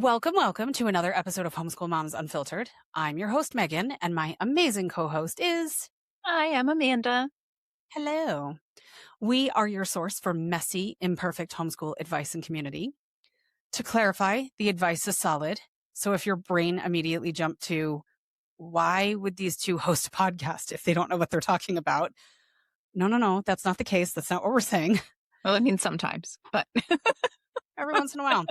Welcome to another episode of Homeschool Moms Unfiltered. I'm your host, Megan, and my amazing co-host is... Hi, I'm Amanda. Hello. We are your source for messy, imperfect homeschool advice and community. To clarify, the advice is solid. So if your brain immediately jumped to, why would these two host a podcast if they don't know what they're talking about? No, that's not the case. That's not what we're saying. Well, I mean, sometimes, but Every once in a while.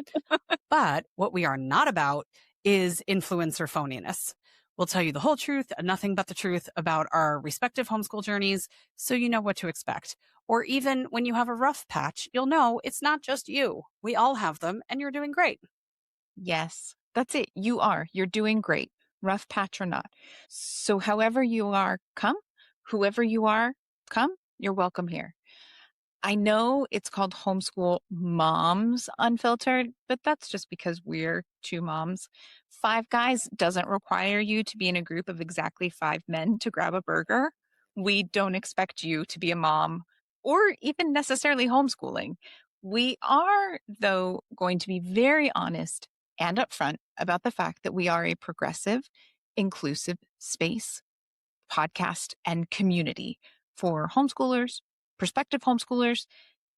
But what we are not about is influencer phoniness. We'll tell you the whole truth and nothing but the truth about our respective homeschool journeys so you know what to expect. Or even when you have a rough patch, you'll know it's not just you. We all have them and you're doing great. yes, that's it. You're doing great, rough patch or not. So however you are, come, whoever you are, come, you're welcome here. I know it's called Homeschool Moms Unfiltered, but that's just because we're two moms. Five Guys doesn't require you to be in a group of exactly five men to grab a burger. We don't expect you to be a mom or even necessarily homeschooling. We are, though, going to be very honest and upfront about the fact that we are a progressive, inclusive space, podcast, and community for homeschoolers, prospective homeschoolers,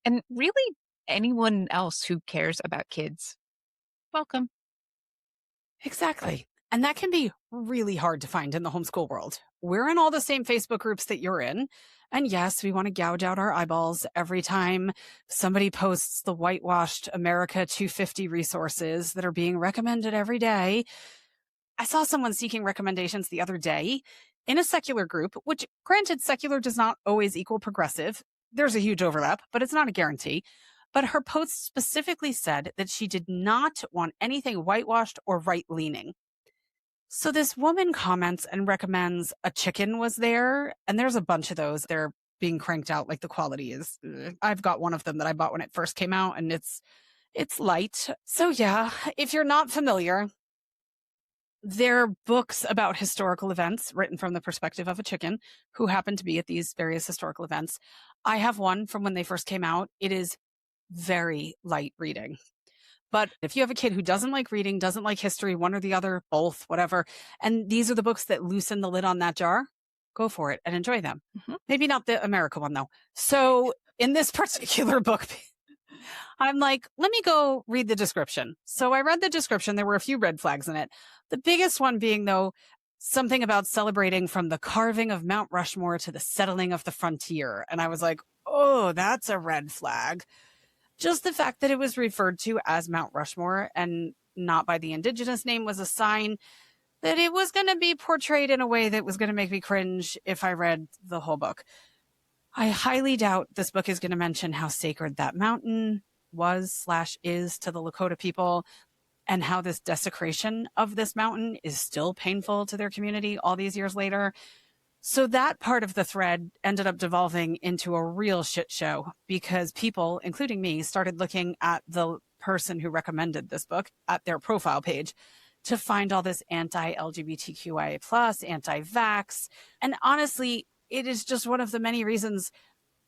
and really anyone else who cares about kids. Welcome. Exactly. And that can be really hard to find in the homeschool world. We're in all the same Facebook groups that you're in. And yes, we want to gouge out our eyeballs every time somebody posts the whitewashed America 250 resources that are being recommended every day. I saw someone seeking recommendations the other day in a secular group, which granted, secular does not always equal progressive. There's a huge overlap, but it's not a guarantee. But her post specifically said that she did not want anything whitewashed or right-leaning. So this woman comments and recommends A Chicken Was There, and there's a bunch of those. They're being cranked out like the quality is. I've got one of them that I bought when it first came out, and it's light. So yeah, if you're not familiar, they're books about historical events written from the perspective of a chicken who happened to be at these various historical events. I have one from when they first came out. It is very light reading. But if you have a kid who doesn't like reading, doesn't like history, one or the other, both, whatever, and these are the books that loosen the lid on that jar, go for it and enjoy them. Mm-hmm. Maybe not the America one, though. So in this particular book, I'm like, let me go read the description. So I read the description. There were a few red flags in it. The biggest one being, though, something about celebrating from the carving of Mount Rushmore to the settling of the frontier. And I was like, oh, that's a red flag. Just the fact that it was referred to as Mount Rushmore and not by the indigenous name was a sign that it was going to be portrayed in a way that was going to make me cringe if I read the whole book. I highly doubt this book is going to mention how sacred that mountain was/is to the Lakota people and how this desecration of this mountain is still painful to their community all these years later. So that part of the thread ended up devolving into a real shit show because people, including me, started looking at the person who recommended this book at their profile page to find all this anti-LGBTQIA+, anti-vax. And honestly, it is just one of the many reasons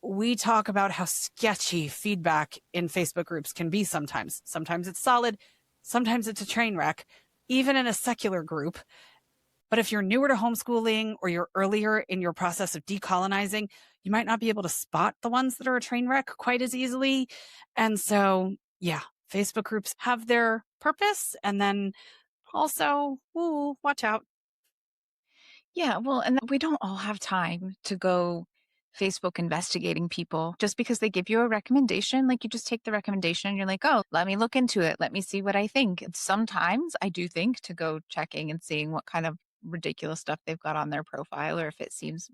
we talk about how sketchy feedback in Facebook groups can be sometimes. Sometimes it's solid. Sometimes it's a train wreck, even in a secular group. But if you're newer to homeschooling or you're earlier in your process of decolonizing, you might not be able to spot the ones that are a train wreck quite as easily. And so, yeah, Facebook groups have their purpose. And then also, watch out. Yeah, well, and we don't all have time to go Facebook investigating people just because they give you a recommendation. Like you just take the recommendation and you're like, oh, let me look into it. Let me see what I think. And sometimes I do think to go checking and seeing what kind of ridiculous stuff they've got on their profile or if it seems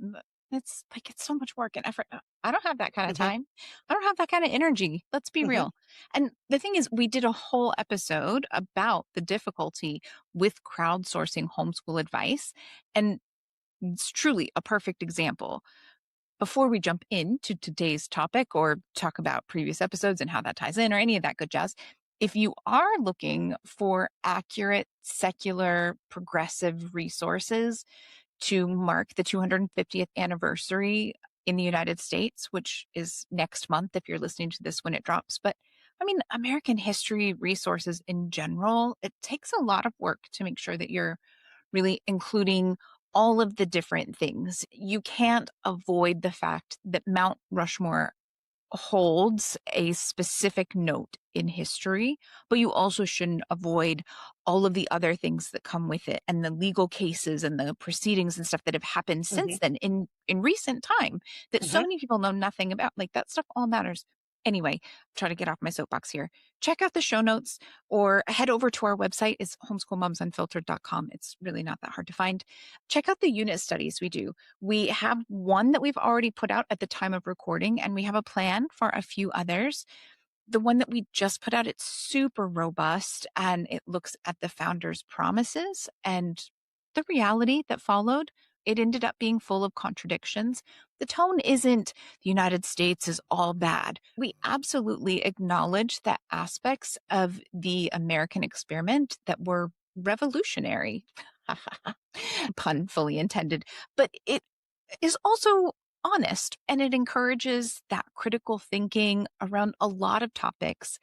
it's so much work and effort. I don't have that kind of time. I don't have that kind of energy. Let's be real. And the thing is, we did a whole episode about the difficulty with crowdsourcing homeschool advice. And it's truly a perfect example. Before we jump into today's topic or talk about previous episodes and how that ties in or any of that good jazz, if you are looking for accurate, secular, progressive resources to mark the 250th anniversary in the United States, which is next month if you're listening to this when it drops, but I mean, American history resources in general, it takes a lot of work to make sure that you're really including all of the different things. You can't avoid the fact that Mount Rushmore holds a specific note in history, but you also shouldn't avoid all of the other things that come with it and the legal cases and the proceedings and stuff that have happened since Hmm. then in recent time that so Hmm. many people know nothing about. Like that stuff all matters. Anyway, try to get off my soapbox here. Check out the show notes or head over to our website. It's homeschoolmomsunfiltered.com. It's really not that hard to find. Check out the unit studies we do. We have one that we've already put out at the time of recording, and we have a plan for a few others. The one that we just put out, it's super robust and it looks at the founder's promises and the reality that followed. It ended up being full of contradictions. The tone isn't the United States is all bad. We absolutely acknowledge that aspects of the American experiment that were revolutionary. Pun fully intended. But it is also honest and it encourages that critical thinking around a lot of topics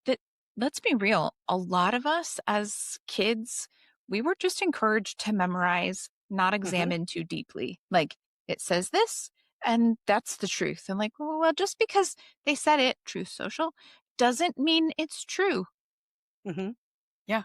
that, let's be real, a lot of us as kids, we were just encouraged to memorize, not Hmm. examine too deeply. Like it says this, and that's the truth. And like, well, just because they said it, Truth Social, doesn't mean it's true. Hmm. Yeah.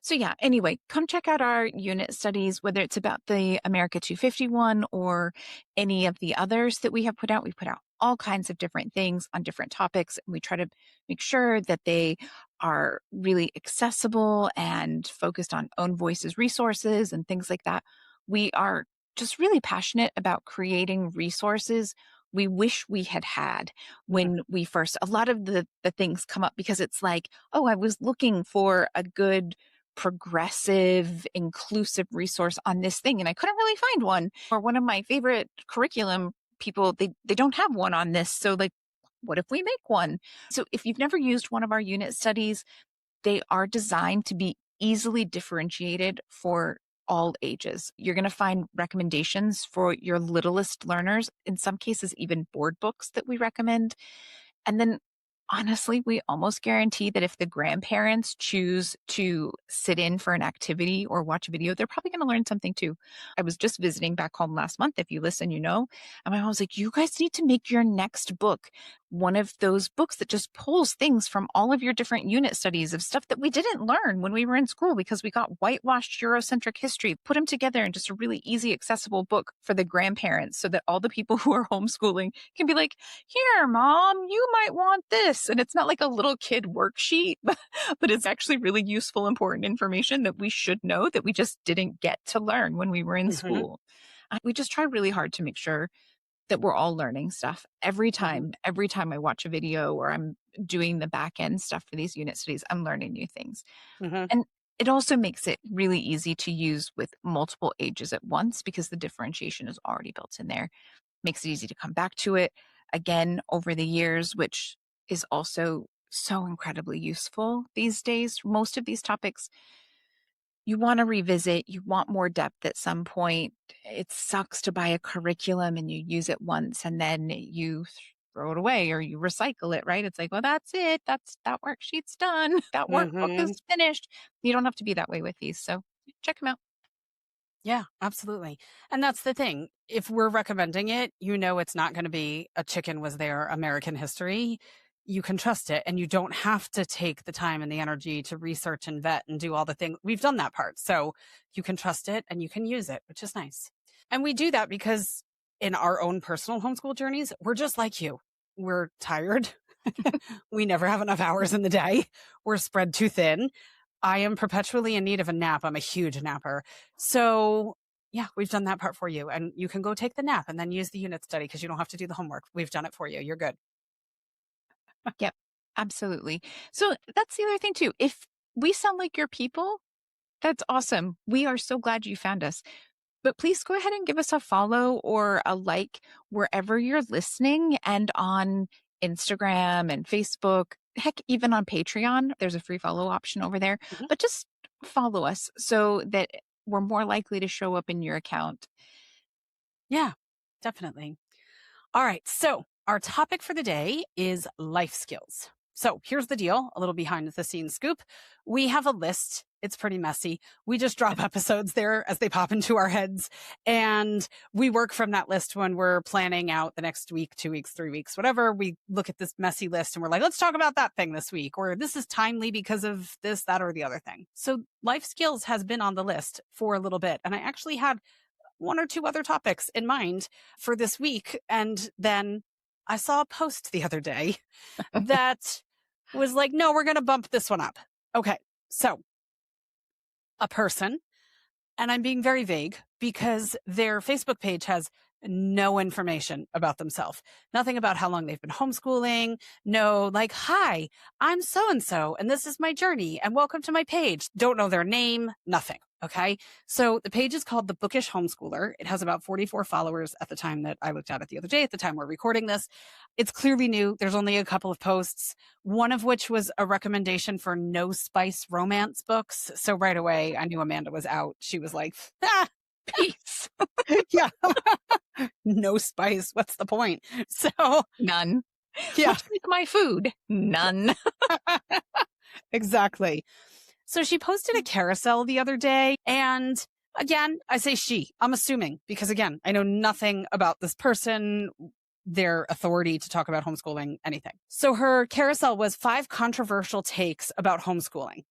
So yeah, anyway, come check out our unit studies, whether it's about the America 251 or any of the others that we have put out. We put out all kinds of different things on different topics. And we try to make sure that they are really accessible and focused on own voices resources and things like that. We are just really passionate about creating resources we wish we had had Hmm. when we first, a lot of the things come up because it's like, oh, I was looking for a good progressive, inclusive resource on this thing. And I couldn't really find one. Or one of my favorite curriculum people, they don't have one on this. So like, what if we make one? So if you've never used one of our unit studies, they are designed to be easily differentiated for all ages. You're going to find recommendations for your littlest learners, in some cases, even board books that we recommend. And then honestly, we almost guarantee that if the grandparents choose to sit in for an activity or watch a video, they're probably going to learn something too. I was just visiting back home last month. If you listen, you know. And my mom was like, you guys need to make your next book one of those books that just pulls things from all of your different unit studies of stuff that we didn't learn when we were in school because we got whitewashed Eurocentric history, put them together in just a really easy, accessible book for the grandparents so that all the people who are homeschooling can be like, here, mom, you might want this. And it's not like a little kid worksheet, but it's actually really useful, important information that we should know that we just didn't get to learn when we were in Hmm. school. We just try really hard to make sure that we're all learning stuff Hmm. every time I watch a video or I'm doing the back end stuff for these unit studies, I'm learning new things. Hmm. And it also makes it really easy to use with multiple ages at once because the differentiation is already built in there. Makes it easy to come back to it again over the years, which is also so incredibly useful these days. Most of these topics you want to revisit, you want more depth at some point. It sucks to buy a curriculum and you use it once and then you throw it away or you recycle it, right? It's like, well, that's it. That worksheet's done. That workbook Hmm. is finished. You don't have to be that way with these. So check them out. Yeah, absolutely. And that's the thing. If we're recommending it, you know it's not going to be a chicken was there American history. You can trust it and you don't have to take the time and the energy to research and vet and do all the things. We've done that part. So you can trust it and you can use it, which is nice. And we do that because in our own personal homeschool journeys, we're just like you. We're tired. We never have enough hours in the day. We're spread too thin. I am perpetually in need of a nap. I'm a huge napper. So, yeah, we've done that part for you. And you can go take the nap and then use the unit study because you don't have to do the homework. We've done it for you. You're good. Yep, absolutely. So that's the other thing too. If we sound like your people, that's awesome. We are so glad you found us. But please go ahead and give us a follow or a like wherever you're listening and on Instagram and Facebook. Heck, even on Patreon, there's a free follow option over there. Mhm. But just follow us so that we're more likely to show up in your account. Yeah, definitely. All right. So, Our topic for the day is life skills. So here's the deal, a little behind the scenes scoop. We have a list. It's pretty messy. We just drop episodes there as they pop into our heads. And we work from that list when we're planning out the next week, 2 weeks, 3 weeks, whatever. We look at this messy list and we're like, let's talk about that thing this week, or this is timely because of this, that, or the other thing. So life skills has been on the list for a little bit. And I actually had one or two other topics in mind for this week. And then I saw a post the other day that was like, no, we're going to bump this one up. Okay. So a person, and I'm being very vague because their Facebook page has no information about themselves, nothing about how long they've been homeschooling. No, like, hi, I'm so-and-so, and this is my journey, and welcome to my page. Don't know their name, nothing. Okay. So the page is called The Bookish Homeschooler. It has about 44 followers at the time that I looked at it the other day, at the time we're recording this. It's clearly new. There's only a couple of posts, one of which was a recommendation for no spice romance books. So right away, I knew Amanda was out. She was like, Peace. yeah, no spice. What's the point? So, None. yeah, Much like my food. None. exactly. So she posted a carousel the other day. And again, I say she, I'm assuming, because again, I know nothing about this person, their authority to talk about homeschooling, anything. So her carousel was 5 controversial takes about homeschooling.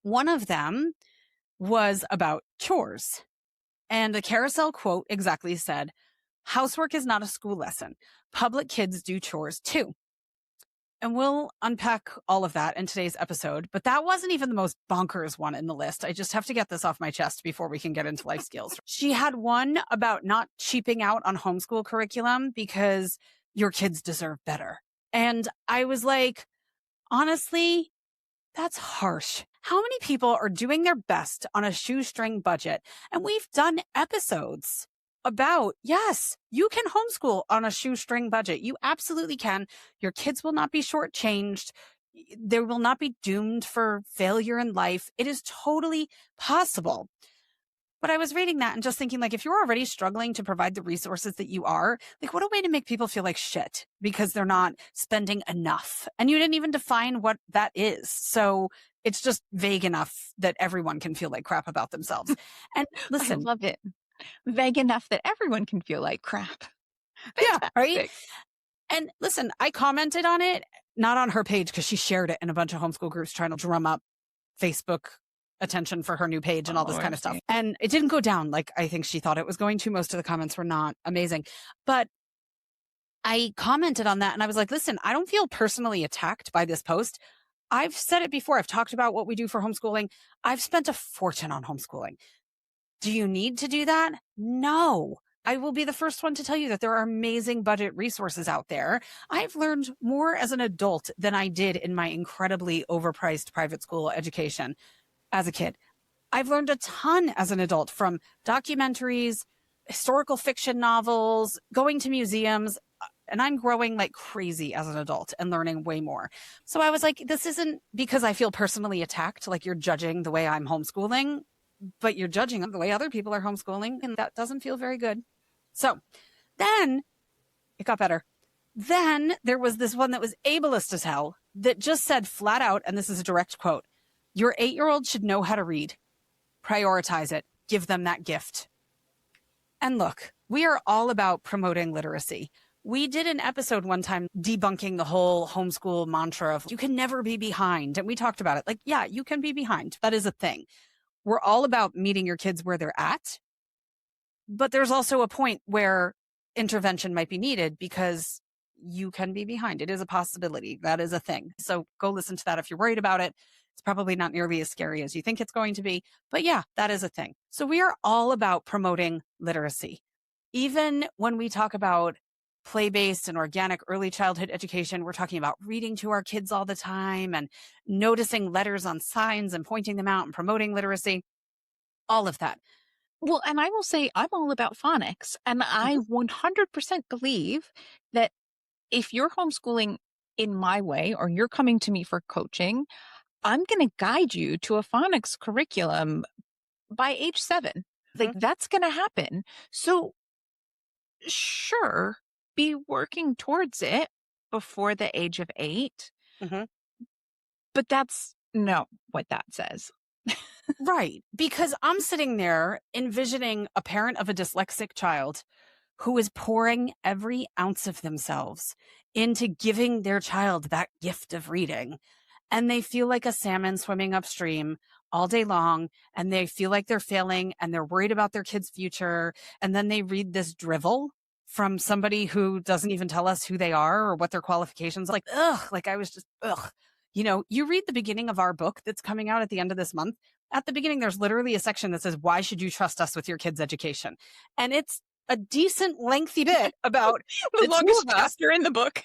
One of them was about chores. And the carousel quote exactly said, housework is not a school lesson. Public kids do chores too. And we'll unpack all of that in today's episode, but that wasn't even the most bonkers one in the list. I just have to get this off my chest before we can get into life skills. She had one about not cheaping out on homeschool curriculum because your kids deserve better. And I was like, honestly, that's harsh. How many people are doing their best on a shoestring budget? And we've done episodes about, yes, you can homeschool on a shoestring budget. You absolutely can. Your kids will not be shortchanged. They will not be doomed for failure in life. It is totally possible. But I was reading that and just thinking, like, if you're already struggling to provide the resources that you are, like, what a way to make people feel like shit because they're not spending enough. And you didn't even define what that is. So it's just vague enough that everyone can feel like crap about themselves. And listen, I love it. Vague enough that everyone can feel like crap. yeah, right. Fantastic. And listen, I commented on it, not on her page because she shared it in a bunch of homeschool groups trying to drum up Facebook attention for her new page and all this kind of stuff. And it didn't go down like I think she thought it was going to. Most of the comments were not amazing. But I commented on that and I was like, listen, I don't feel personally attacked by this post. I've said it before. I've talked about what we do for homeschooling. I've spent a fortune on homeschooling. Do you need to do that? No. I will be the first one to tell you that there are amazing budget resources out there. I've learned more as an adult than I did in my incredibly overpriced private school education as a kid. I've learned a ton as an adult from documentaries, historical fiction novels, going to museums, and I'm growing like crazy as an adult and learning way more. So I was like, this isn't because I feel personally attacked, like you're judging the way I'm homeschooling, but you're judging the way other people are homeschooling, and that doesn't feel very good. So then it got better. Then there was this one that was ableist as hell that just said flat out, and this is a direct quote, your 8-year-old should know how to read. Prioritize it. Give them that gift. And look, we are all about promoting literacy. We did an episode one time debunking the whole homeschool mantra of you can never be behind. And we talked about it. Like, yeah, you can be behind. That is a thing. We're all about meeting your kids where they're at. But there's also a point where intervention might be needed because you can be behind. It is a possibility. That is a thing. So go listen to that if you're worried about it. It's probably not nearly as scary as you think it's going to be. But yeah, that is a thing. So we are all about promoting literacy. Even when we talk about play-based and organic early childhood education, we're talking about reading to our kids all the time and noticing letters on signs and pointing them out and promoting literacy. All of that. Well, and I will say I'm all about phonics. And I 100% believe that if you're homeschooling in my way or you're coming to me for coaching, I'm going to guide you to a phonics curriculum by age 7. Like that's going to happen. So sure, be working towards it before the age of 8, Mhm. but that's not what that says. Right. Because I'm sitting there envisioning a parent of a dyslexic child who is pouring every ounce of themselves into giving their child that gift of reading. And they feel like a salmon swimming upstream all day long. And they feel like they're failing and they're worried about their kid's future. And then they read this drivel from somebody who doesn't even tell us who they are or what their qualifications are. Like, ugh, like I was just, ugh. You know, you read the beginning of our book that's coming out at the end of this month. At the beginning, there's literally a section that says, why should you trust us with your kid's education? And it's a decent lengthy bit about The the two longest of us. chapter in the book.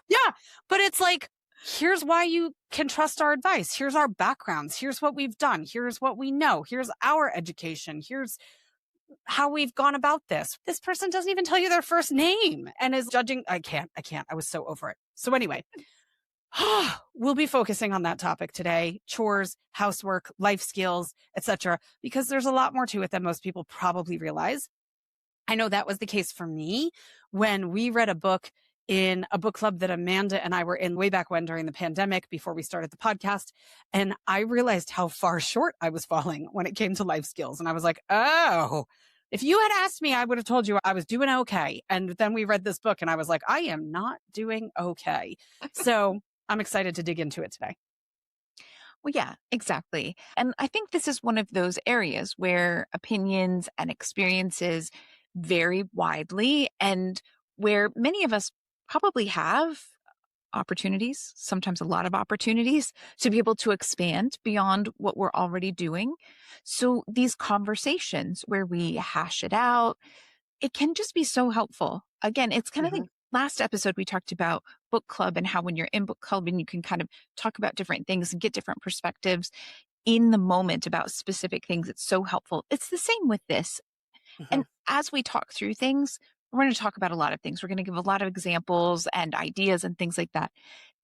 Yeah. But it's like, here's why you can trust our advice. Here's our backgrounds. Here's what we've done. Here's what we know. Here's our education. Here's how we've gone about this. This person doesn't even tell you their first name and is judging. I can't. I was so over it. So anyway, we'll be focusing on that topic today: chores, housework, life skills, etc., because there's a lot more to it than most people probably realize. I know that was the case for me when we read a book in a book club that Amanda and I were in way back when during the pandemic before we started the podcast. And I realized how far short I was falling when it came to life skills. And I was like, oh, if you had asked me, I would have told you I was doing okay. And then we read this book and I was like, I am not doing okay. So I'm excited to dig into it today. Well, yeah, exactly. And I think this is one of those areas where opinions and experiences vary widely and where many of us probably have opportunities, sometimes a lot of opportunities to be able to expand beyond what we're already doing. So these conversations where we hash it out, it can just be so helpful. Again, it's kind of like Mhm. last episode we talked about book club and how when you're in book club and you can kind of talk about different things and get different perspectives in the moment about specific things. It's so helpful. It's the same with this. Mhm. And as we talk through things, we're going to talk about a lot of things. We're going to give a lot of examples and ideas and things like that.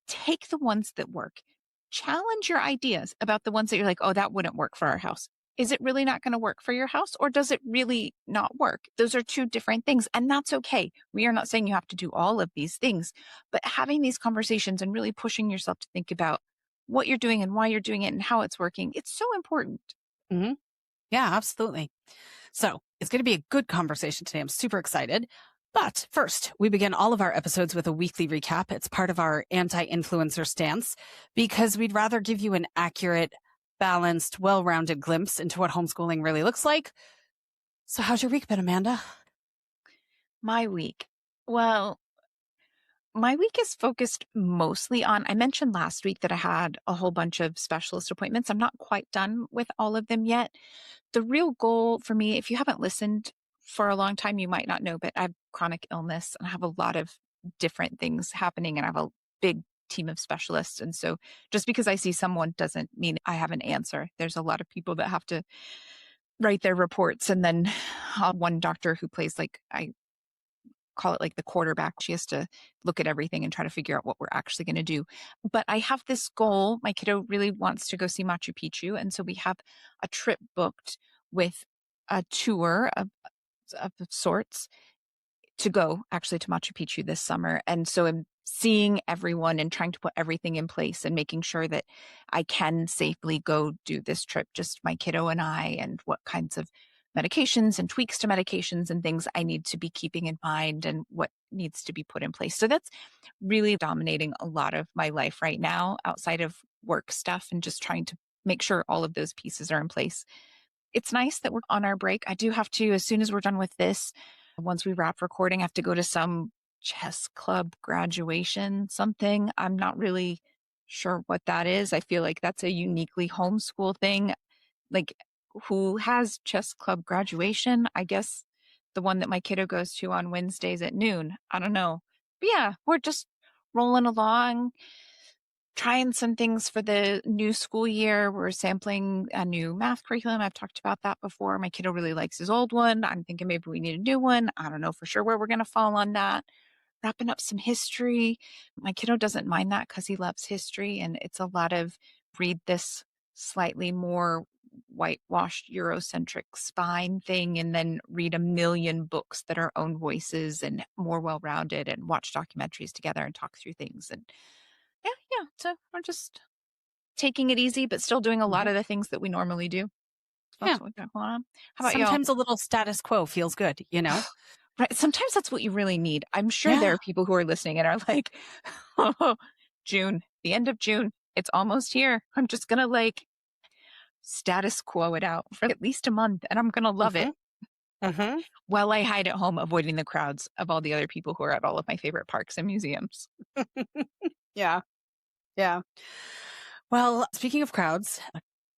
Take the ones that work. Challenge your ideas about the ones that you're like, oh, that wouldn't work for our house. Is it really not going to work for your house or does it really not work? Those are two different things and that's okay. We are not saying you have to do all of these things, but having these conversations and really pushing yourself to think about what you're doing and why you're doing it and how it's working. It's so important. Mhm. Yeah, absolutely. So it's going to be a good conversation today. I'm super excited. But first, we begin all of our episodes with a weekly recap. It's part of our anti-influencer stance because we'd rather give you an accurate, balanced, well-rounded glimpse into what homeschooling really looks like. So how's your week been, Amanda? My week. Well, my week is focused mostly on, I mentioned last week that I had a whole bunch of specialist appointments. I'm not quite done with all of them yet. The real goal for me, if you haven't listened for a long time, you might not know, but I have chronic illness and I have a lot of different things happening and I have a big team of specialists. And so just because I see someone doesn't mean I have an answer. There's a lot of people that have to write their reports. And then one doctor who plays like, I call it like the quarterback. She has to look at everything and try to figure out what we're actually going to do. But I have this goal. My kiddo really wants to go see Machu Picchu. And so we have a trip booked with a tour of sorts to go actually to Machu Picchu this summer. And so I'm seeing everyone and trying to put everything in place and making sure that I can safely go do this trip, just my kiddo and I, and what kinds of medications and tweaks to medications and things I need to be keeping in mind and what needs to be put in place. So that's really dominating a lot of my life right now outside of work stuff and just trying to make sure all of those pieces are in place. It's nice that we're on our break. I do have to, as soon as we're done with this, once we wrap recording, I have to go to some chess club graduation, something. I'm not really sure what that is. I feel like that's a uniquely homeschool thing. Like, who has chess club graduation? I guess the one that my kiddo goes to on Wednesdays at noon. I don't know. But yeah, we're just rolling along, trying some things for the new school year. We're sampling a new math curriculum. I've talked about that before. My kiddo really likes his old one. I'm thinking maybe we need a new one. I don't know for sure where we're going to fall on that. Wrapping up some history. My kiddo doesn't mind that because he loves history. And it's a lot of read this slightly more whitewashed Eurocentric spine thing and then read a million books that are own voices and more well-rounded and watch documentaries together and talk through things. And yeah. So we're just taking it easy, but still doing a lot Mhm. of the things that we normally do. Yeah. That's what we got going on. How about y'all? Sometimes a little status quo feels good, you know? Right. Sometimes that's what you really need. I'm sure there Yeah. are people who are listening and are like, oh, June, the end of June, it's almost here. I'm just going to like status quo it out for at least a month and I'm going to love it Hmm. Hmm. while I hide at home, avoiding the crowds of all the other people who are at all of my favorite parks and museums. Yeah. Yeah. Well, speaking of crowds,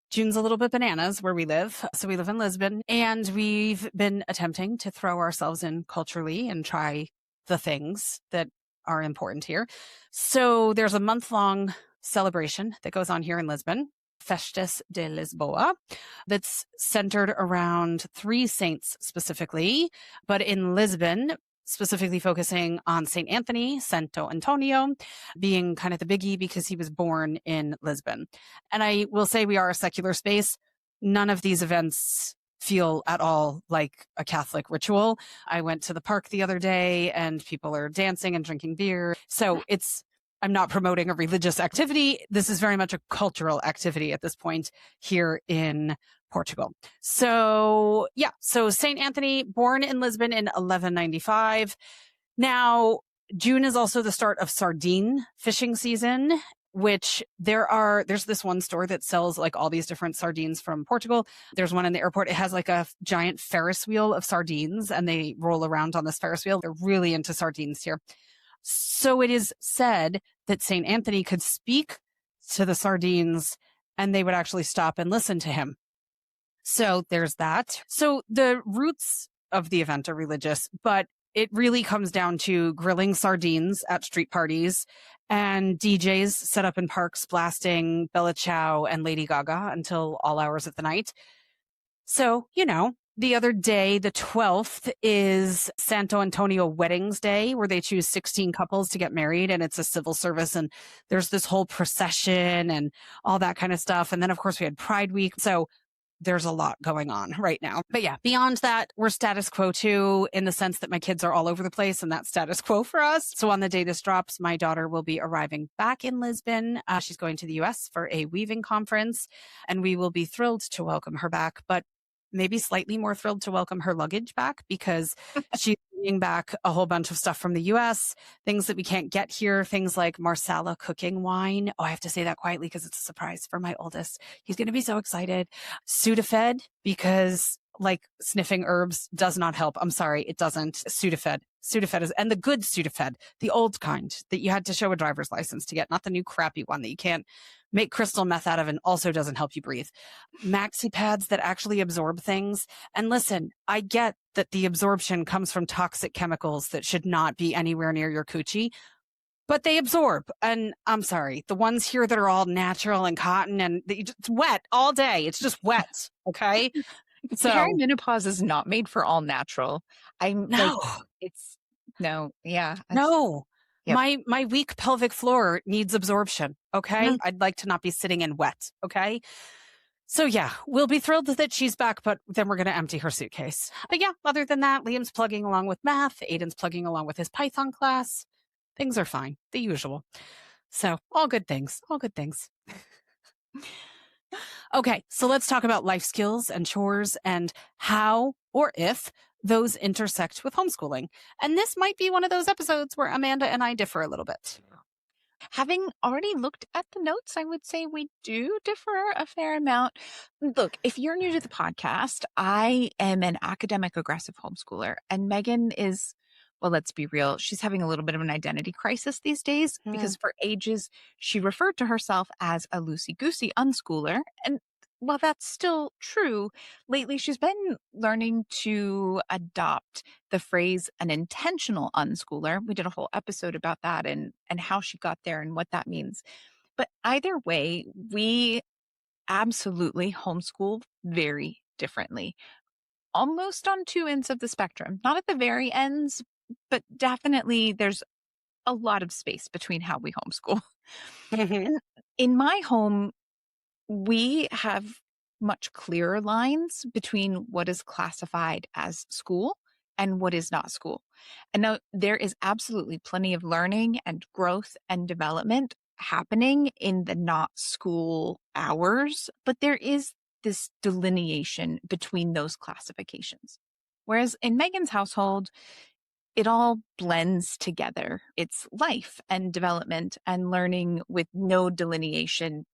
June's a little bit bananas where we live. So we live in Lisbon and we've been attempting to throw ourselves in culturally and try the things that are important here. So there's a month-long celebration that goes on here in Lisbon, Festas de Lisboa, that's centered around three saints specifically, but in Lisbon, specifically focusing on St. Anthony, Santo Antonio, being kind of the biggie because he was born in Lisbon. And I will say we are a secular space. None of these events feel at all like a Catholic ritual. I went to the park the other day and people are dancing and drinking beer. So I'm not promoting a religious activity. This is very much a cultural activity at this point here in Portugal. So so St. Anthony, born in Lisbon in 1195. Now, June is also the start of sardine fishing season, which there's this one store that sells like all these different sardines from Portugal. There's one in the airport. It has like a giant Ferris wheel of sardines and they roll around on this Ferris wheel. They're really into sardines here. So it is said that St. Anthony could speak to the sardines and they would actually stop and listen to him. So there's that. So the roots of the event are religious, but it really comes down to grilling sardines at street parties and DJs set up in parks blasting Bella Ciao and Lady Gaga until all hours of the night. So, the other day, the 12th, is Santo Antonio Weddings Day, where they choose 16 couples to get married, and it's a civil service, and there's this whole procession and all that kind of stuff. And then, of course, we had Pride Week. So there's a lot going on right now. But yeah, beyond that, we're status quo too, in the sense that my kids are all over the place and that's status quo for us. So on the day this drops, my daughter will be arriving back in Lisbon. She's going to the US for a weaving conference and we will be thrilled to welcome her back, but maybe slightly more thrilled to welcome her luggage back because she's bringing back a whole bunch of stuff from the US, things that we can't get here, things like Marsala cooking wine. Oh, I have to say that quietly because it's a surprise for my oldest. He's going to be so excited. Sudafed, because like sniffing herbs does not help. I'm sorry, it doesn't. Sudafed is, and the good Sudafed, the old kind that you had to show a driver's license to get, not the new crappy one that you can't make crystal meth out of and also doesn't help you breathe. Maxi pads that actually absorb things. And listen, I get that the absorption comes from toxic chemicals that should not be anywhere near your coochie, but they absorb. And I'm sorry, the ones here that are all natural and cotton and it's wet all day. It's just wet. Okay. So Perimenopause is not made for all natural. I'm like, no, it's no, yeah. no. Yep. My weak pelvic floor needs absorption. Okay. Yeah. I'd like to not be sitting in wet. Okay. So yeah, we'll be thrilled that she's back, but then we're going to empty her suitcase. But yeah, other than that, Liam's plugging along with math. Aiden's plugging along with his Python class. Things are fine. The usual. So all good things. All good things. Okay, so let's talk about life skills and chores and how or if those intersect with homeschooling. And this might be one of those episodes where Amanda and I differ a little bit. Having already looked at the notes, I would say we do differ a fair amount. Look, if you're new to the podcast, I am an academic aggressive homeschooler, and Megan is, well, let's be real, she's having a little bit of an identity crisis these days because for ages she referred to herself as a loosey-goosey unschooler. And while that's still true, lately she's been learning to adopt the phrase an intentional unschooler. We did a whole episode about that and how she got there and what that means. But either way, we absolutely homeschool very differently, almost on two ends of the spectrum, not at the very ends, but definitely there's a lot of space between how we homeschool. Mhm. In my home, we have much clearer lines between what is classified as school and what is not school. And now there is absolutely plenty of learning and growth and development happening in the not school hours, but there is this delineation between those classifications. Whereas in Megan's household, it all blends together. It's life and development and learning with no delineation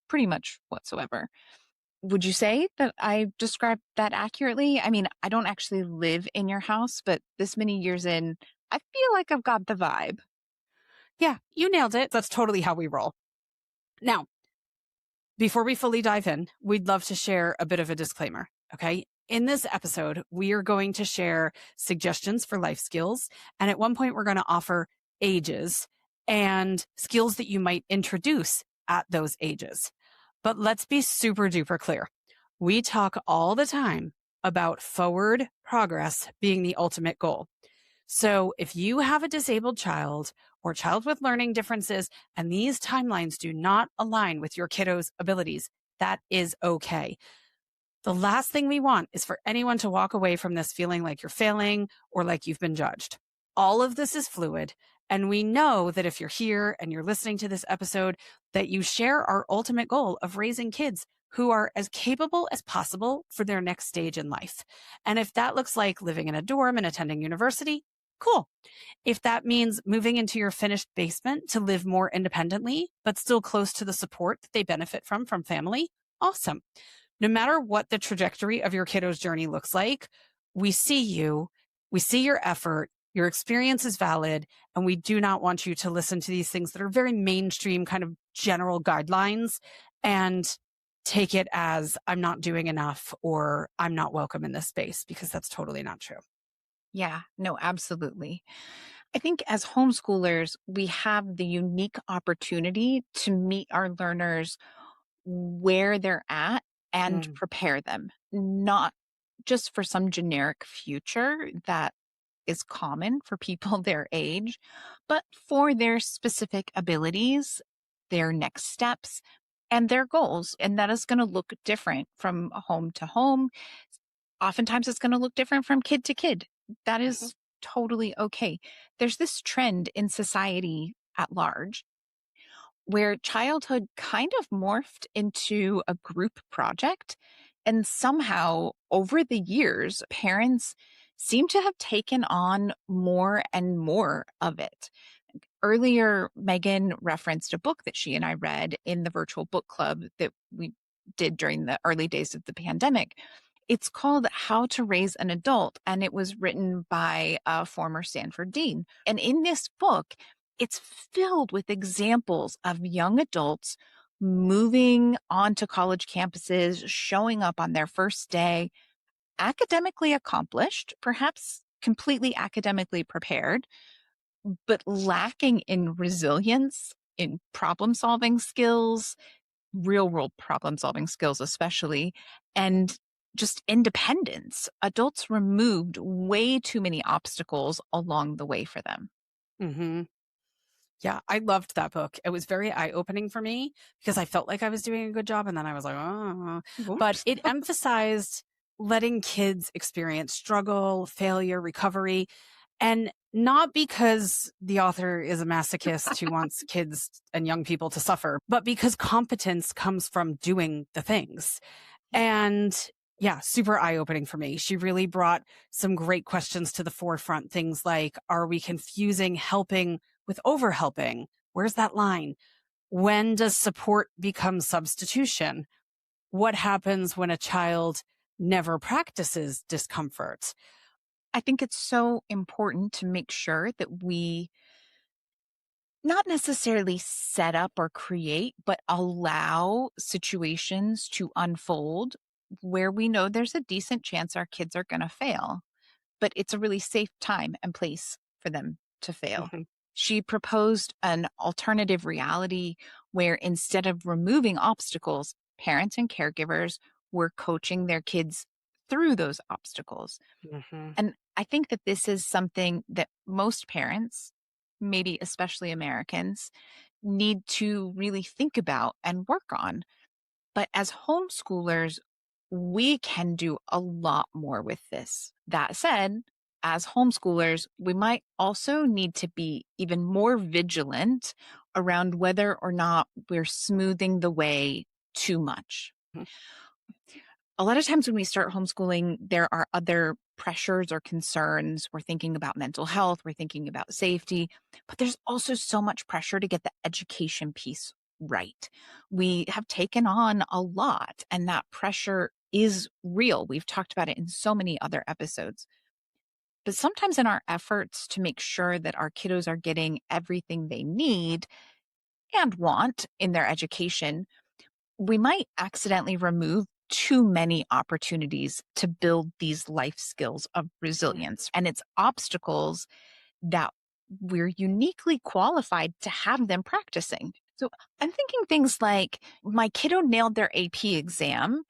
pretty much whatsoever. Would you say that I described that accurately? I mean, I don't actually live in your house, but this many years in, I feel like I've got the vibe. Yeah, you nailed it. That's totally how we roll. Now, before we fully dive in, we'd love to share a bit of a disclaimer. Okay. In this episode, we are going to share suggestions for life skills. And at one point, we're going to offer ages and skills that you might introduce at those ages. But let's be super duper clear. We talk all the time about forward progress being the ultimate goal. So if you have a disabled child or child with learning differences and these timelines do not align with your kiddo's abilities, that is okay. The last thing we want is for anyone to walk away from this feeling like you're failing or like you've been judged. All of this is fluid. And we know that if you're here and you're listening to this episode, that you share our ultimate goal of raising kids who are as capable as possible for their next stage in life. And if that looks like living in a dorm and attending university, cool. If that means moving into your finished basement to live more independently, but still close to the support that they benefit from family, awesome. No matter what the trajectory of your kiddo's journey looks like, we see you, we see your effort, your experience is valid, and we do not want you to listen to these things that are very mainstream kind of general guidelines and take it as I'm not doing enough or I'm not welcome in this space, because that's totally not true. Yeah, no, absolutely. I think as homeschoolers, we have the unique opportunity to meet our learners where they're at and Mm, prepare them, not just for some generic future that is common for people their age, but for their specific abilities, their next steps, and their goals. And that is going to look different from home to home. Oftentimes, it's going to look different from kid to kid. That mhm, is totally okay. There's this trend in society at large where childhood kind of morphed into a group project. And somehow, over the years, parents seem to have taken on more and more of it. Earlier, Megan referenced a book that she and I read in the virtual book club that we did during the early days of the pandemic. It's called How to Raise an Adult, and it was written by a former Stanford dean. And in this book, it's filled with examples of young adults moving onto college campuses, showing up on their first day, academically accomplished, perhaps completely academically prepared, but lacking in resilience, in problem solving skills, real world problem solving skills, especially, and just independence. Adults removed way too many obstacles along the way for them. mhm. Yeah, I loved that book. It was very eye-opening for me because I felt like I was doing a good job, and then I was like, "Oh." But Whoops. it emphasized letting kids experience struggle, failure, recovery, and not because the author is a masochist who wants kids and young people to suffer, but because competence comes from doing the things. And yeah, super eye-opening for me. She really brought some great questions to the forefront. Things like, are we confusing helping with overhelping? Where's that line? When does support become substitution? What happens when a child never practices discomfort? I think it's so important to make sure that we not necessarily set up or create, but allow situations to unfold where we know there's a decent chance our kids are going to fail, but it's a really safe time and place for them to fail. Mhm, She proposed an alternative reality where instead of removing obstacles, parents and caregivers were coaching their kids through those obstacles. mhm. And I think that this is something that most parents, maybe especially Americans, need to really think about and work on. But as homeschoolers, we can do a lot more with this. That said, as homeschoolers, we might also need to be even more vigilant around whether or not we're smoothing the way too much. Mhm. A lot of times when we start homeschooling, there are other pressures or concerns. We're thinking about mental health, we're thinking about safety, but there's also so much pressure to get the education piece right. We have taken on a lot, and that pressure is real. We've talked about it in so many other episodes. But sometimes, in our efforts to make sure that our kiddos are getting everything they need and want in their education, we might accidentally remove too many opportunities to build these life skills of resilience. And it's obstacles that we're uniquely qualified to have them practicing. So I'm thinking things like my kiddo nailed their AP exam,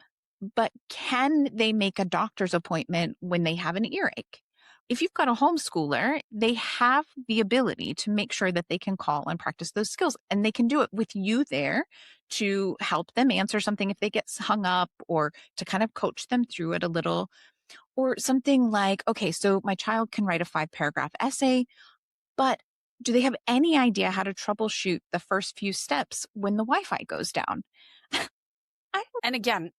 but can they make a doctor's appointment when they have an earache? If you've got a homeschooler, they have the ability to make sure that they can call and practice those skills, and they can do it with you there to help them answer something if they get hung up, or to kind of coach them through it a little. Or something like, okay, so my child can write a 5-paragraph essay, but do they have any idea how to troubleshoot the first few steps when the Wi-Fi goes down? I And again,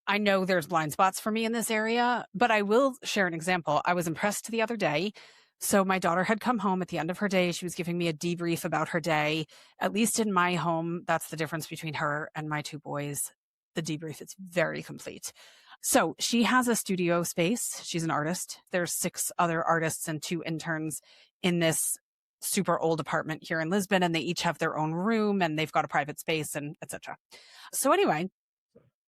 I know there's blind spots for me in this area, but I will share an example. I was impressed the other day. So my daughter had come home at the end of her day. She was giving me a debrief about her day. At least in my home, that's the difference between her and my two boys. The debrief is very complete. So she has a studio space. She's an artist. There's 6 other artists and 2 interns in this super old apartment here in Lisbon, and they each have their own room and they've got a private space and etc. So anyway,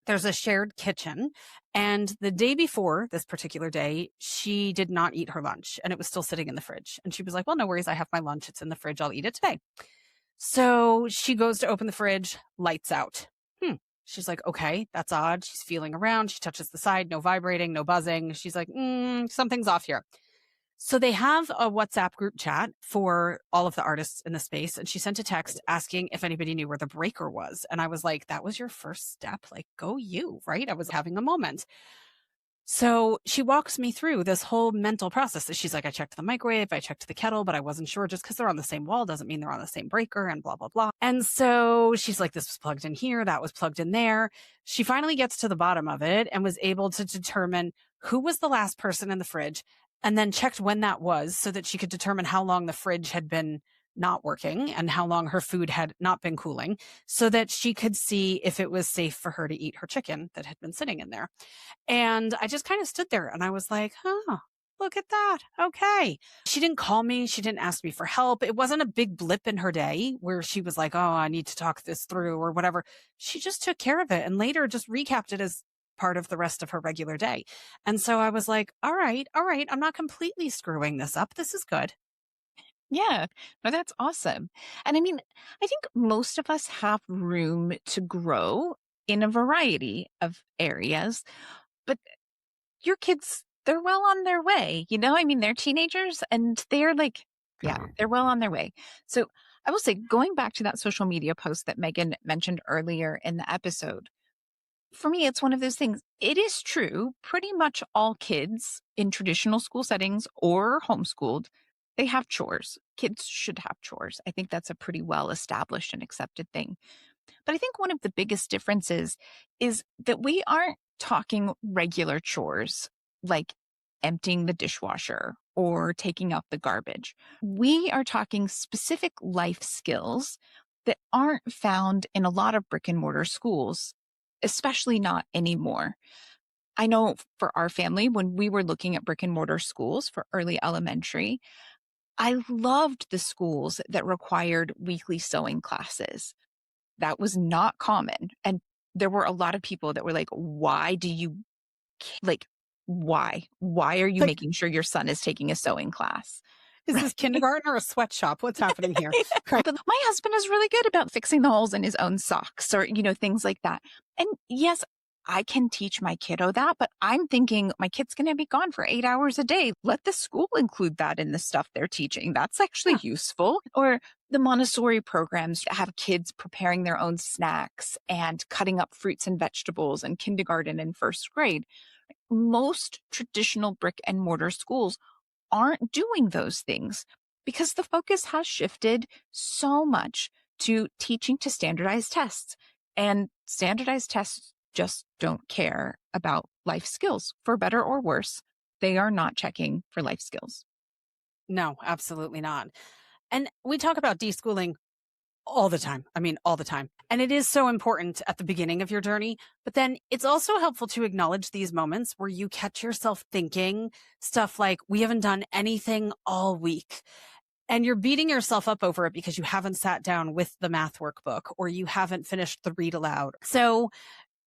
there's a shared kitchen. And the day before this particular day, she did not eat her lunch and it was still sitting in the fridge. And she was like, well, no worries. I have my lunch. It's in the fridge. I'll eat it today. So she goes to open the fridge, lights out. She's like, okay, that's odd. She's feeling around. She touches the side, no vibrating, no buzzing. She's like, something's off here. So they have a WhatsApp group chat for all of the artists in the space. And she sent a text asking if anybody knew where the breaker was. And I was like, that was your first step. Like, go you, right? I was having a moment. So she walks me through this whole mental process. She's like, I checked the microwave, I checked the kettle, but I wasn't sure. Just because they're on the same wall doesn't mean they're on the same breaker and blah, blah, blah. And so she's like, this was plugged in here, that was plugged in there. She finally gets to the bottom of it and was able to determine who was the last person in the fridge, and then checked when that was so that she could determine how long the fridge had been not working and how long her food had not been cooling, so that she could see if it was safe for her to eat her chicken that had been sitting in there. And I just kind of stood there and I was like, huh, look at that. Okay. She didn't call me. She didn't ask me for help. It wasn't a big blip in her day where she was like, oh, I need to talk this through or whatever. She just took care of it and later just recapped it as part of the rest of her regular day. And so I was like, all right, I'm not completely screwing this up. This is good. Yeah, no, that's awesome. And I mean, I think most of us have room to grow in a variety of areas, but your kids, they're well on their way. I mean, they're teenagers and they're like, yeah, they're well on their way. So I will say, going back to that social media post that Megan mentioned earlier in the episode, for me, it's one of those things. It is true. Pretty much all kids in traditional school settings or homeschooled, they have chores. Kids should have chores. I think that's a pretty well established and accepted thing. But I think one of the biggest differences is that we aren't talking regular chores like emptying the dishwasher or taking out the garbage. We are talking specific life skills that aren't found in a lot of brick and mortar schools, especially not anymore. I know for our family, when we were looking at brick and mortar schools for early elementary, I loved the schools that required weekly sewing classes. That was not common. And there were a lot of people that were like, why do you, like, why? Why are you Like, making sure your son is taking a sewing class? is this kindergarten or a sweatshop? What's happening here? Right. But my husband is really good about fixing the holes in his own socks or, things like that. And yes, I can teach my kiddo that, but I'm thinking my kid's going to be gone for 8 hours a day. Let the school include that in the stuff they're teaching. That's actually Yeah. useful. Or the Montessori programs have kids preparing their own snacks and cutting up fruits and vegetables in kindergarten and first grade. Most traditional brick and mortar schools aren't doing those things because the focus has shifted so much to teaching to standardized tests. And standardized tests just don't care about life skills, for better or worse. They are not checking for life skills. No, absolutely not. And we talk about deschooling all the time. I mean, all the time. And it is so important at the beginning of your journey. But then it's also helpful to acknowledge these moments where you catch yourself thinking stuff like, we haven't done anything all week. And you're beating yourself up over it because you haven't sat down with the math workbook or you haven't finished the read aloud. So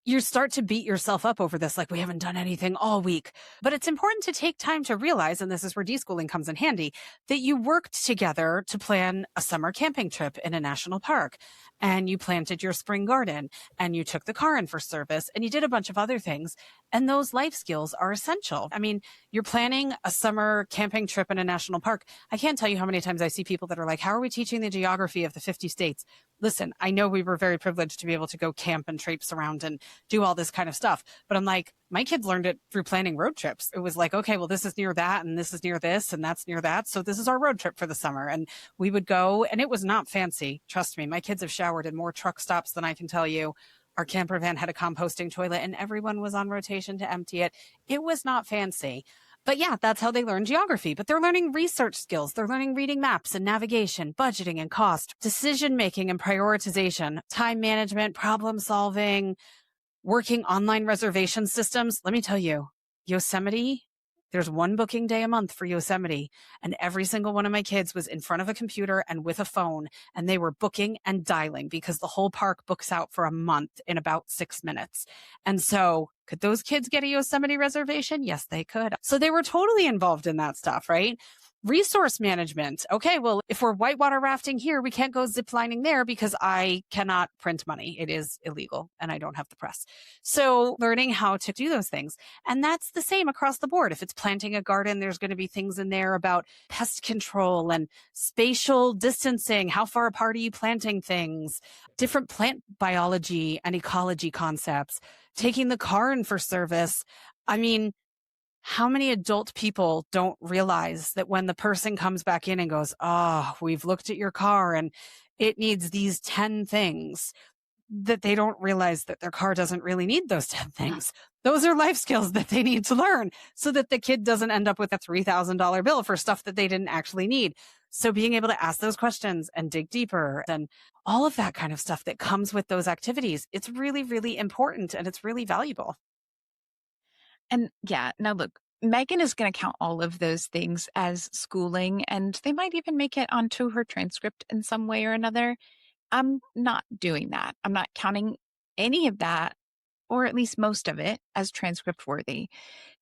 you start to beat yourself up over this, like we haven't done anything all week. But it's important to take time to realize, and this is where deschooling comes in handy, that you worked together to plan a summer camping trip in a national park, and you planted your spring garden, and you took the car in for service, and you did a bunch of other things. And those life skills are essential. I mean, you're planning a summer camping trip in a national park. I can't tell you how many times I see people that are like, how are we teaching the geography of the 50 states? Listen, I know we were very privileged to be able to go camp and traipse around and do all this kind of stuff. But I'm like, my kids learned it through planning road trips. It was like, okay, well, this is near that, and this is near this, and that's near that. So this is our road trip for the summer. And we would go, and it was not fancy. Trust me, my kids have showered in more truck stops than I can tell you. Our camper van had a composting toilet, and everyone was on rotation to empty it. It was not fancy. But yeah, that's how they learn geography. But they're learning research skills. They're learning reading maps and navigation, budgeting and cost, decision making and prioritization, time management, problem solving, working online reservation systems. Let me tell you, Yosemite, there's one booking day a month for Yosemite. And every single one of my kids was in front of a computer and with a phone, and they were booking and dialing because the whole park books out for a month in about 6 minutes. And so could those kids get a Yosemite reservation? Yes, they could. So they were totally involved in that stuff, right? Resource management. Okay, well, if we're whitewater rafting here, we can't go ziplining there because I cannot print money. It is illegal and I don't have the press. So learning how to do those things. And that's the same across the board. If it's planting a garden, there's going to be things in there about pest control and spatial distancing. How far apart are you planting things? Different plant biology and ecology concepts. Taking the car in for service. I mean, how many adult people don't realize that when the person comes back in and goes, oh, we've looked at your car and it needs these 10 things, that they don't realize that their car doesn't really need those 10 things. Those are life skills that they need to learn so that the kid doesn't end up with a $3,000 bill for stuff that they didn't actually need. So being able to ask those questions and dig deeper and all of that kind of stuff that comes with those activities, it's really, really important and it's really valuable. And yeah, now look, Megan is going to count all of those things as schooling, and they might even make it onto her transcript in some way or another. I'm not doing that. I'm not counting any of that, or at least most of it, as transcript worthy.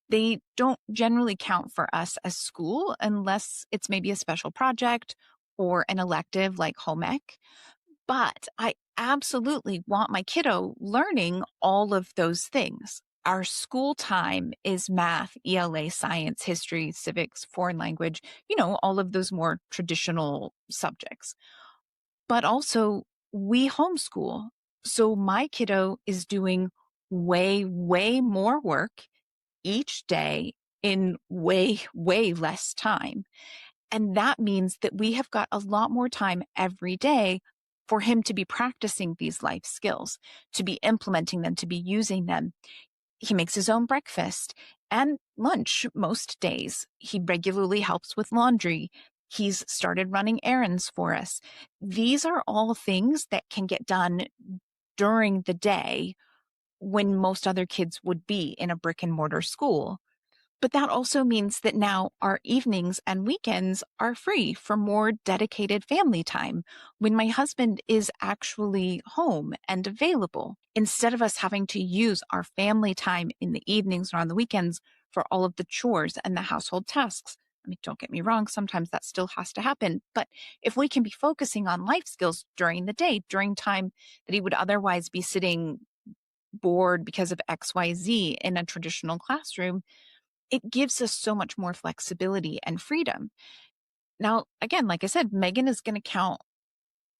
They don't generally count for us as school unless it's maybe a special project or an elective like home ec. But I absolutely want my kiddo learning all of those things. Our school time is math, ELA, science, history, civics, foreign language, all of those more traditional subjects. But also, we homeschool. So my kiddo is doing way, way more work each day in way, way less time. And that means that we have got a lot more time every day for him to be practicing these life skills, to be implementing them, to be using them. He makes his own breakfast and lunch most days. He regularly helps with laundry. He's started running errands for us. These are all things that can get done during the day when most other kids would be in a brick and mortar school. But that also means that now our evenings and weekends are free for more dedicated family time when my husband is actually home and available, instead of us having to use our family time in the evenings or on the weekends for all of the chores and the household tasks. I mean, don't get me wrong, sometimes that still has to happen. But if we can be focusing on life skills during the day, during time that he would otherwise be sitting bored because of XYZ in a traditional classroom, it gives us so much more flexibility and freedom. Now, again, like I said, Megan is going to count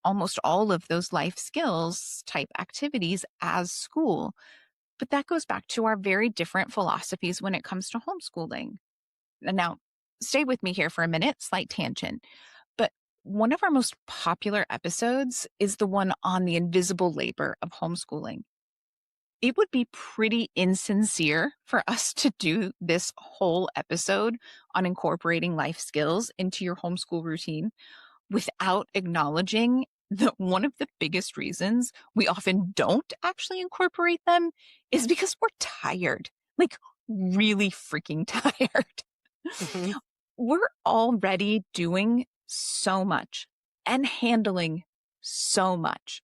almost all of those life skills type activities as school. But that goes back to our very different philosophies when it comes to homeschooling. And now, stay with me here for a minute, slight tangent. But one of our most popular episodes is the one on the invisible labor of homeschooling. It would be pretty insincere for us to do this whole episode on incorporating life skills into your homeschool routine without acknowledging that one of the biggest reasons we often don't actually incorporate them is because we're tired, like really freaking tired. Mhm. We're already doing so much and handling so much.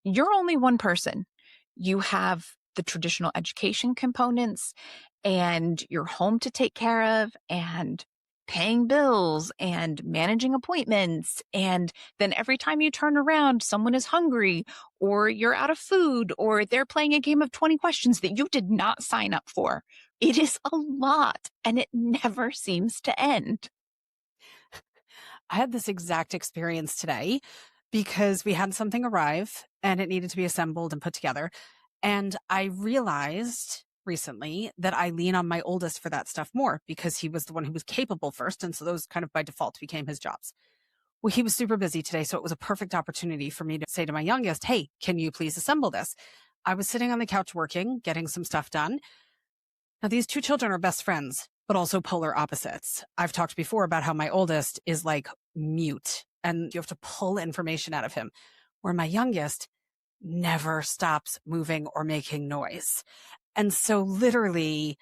You're only one person. You have the traditional education components and your home to take care of and paying bills and managing appointments. And then every time you turn around, someone is hungry or you're out of food or they're playing a game of 20 questions that you did not sign up for. It is a lot and it never seems to end. I had this exact experience today because we had something arrive and it needed to be assembled and put together. And I realized recently that I lean on my oldest for that stuff more because he was the one who was capable first. And so those kind of by default became his jobs. Well, he was super busy today. So it was a perfect opportunity for me to say to my youngest, hey, can you please assemble this? I was sitting on the couch working, getting some stuff done. Now, these two children are best friends, but also polar opposites. I've talked before about how my oldest is like mute and you have to pull information out of him, where my youngest never stops moving or making noise. And so literally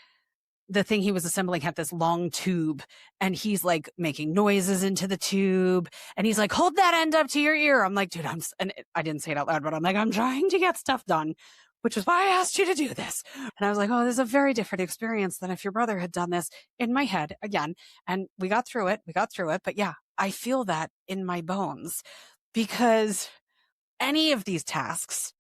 the thing he was assembling had this long tube and he's like making noises into the tube and he's like, hold that end up to your ear. I'm like, dude, and I didn't say it out loud, but I'm like, I'm trying to get stuff done, which is why I asked you to do this. And I was like, oh, this is a very different experience than if your brother had done this in my head again. And we got through it. But yeah, I feel that in my bones because any of these tasks,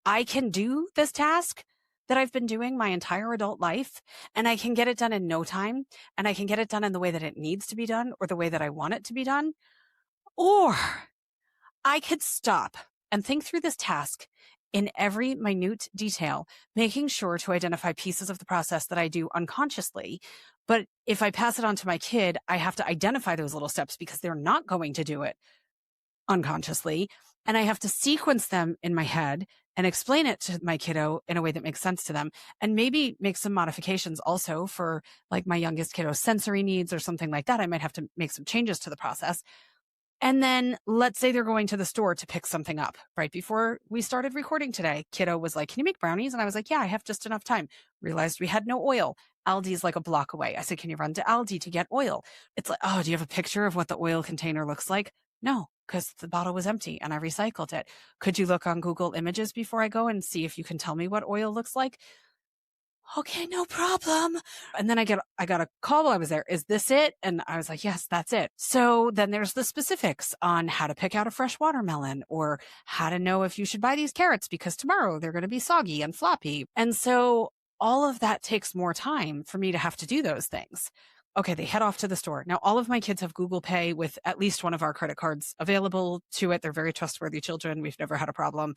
I can do this task that I've been doing my entire adult life, and I can get it done in no time, and I can get it done in the way that it needs to be done or the way that I want it to be done. Or I could stop and think through this task in every minute detail, making sure to identify pieces of the process that I do unconsciously. But if I pass it on to my kid, I have to identify those little steps because they're not going to do it unconsciously. And I have to sequence them in my head and explain it to my kiddo in a way that makes sense to them and maybe make some modifications also for like my youngest kiddo's sensory needs or something like that. I might have to make some changes to the process. And then let's say they're going to the store to pick something up. Right before we started recording today, kiddo was like, can you make brownies? And I was like, yeah, I have just enough time. Realized we had no oil. Aldi's like a block away. I said, can you run to Aldi to get oil? It's like, oh, do you have a picture of what the oil container looks like? No, because the bottle was empty and I recycled it. Could you look on Google Images before I go and see if you can tell me what oil looks like? Okay, no problem. And then I got a call while I was there. Is this it? And I was like, yes, that's it. So then there's the specifics on how to pick out a fresh watermelon or how to know if you should buy these carrots because tomorrow they're going to be soggy and floppy. And so all of that takes more time for me to have to do those things. Okay, they head off to the store. Now, all of my kids have Google Pay with at least one of our credit cards available to it. They're very trustworthy children. We've never had a problem.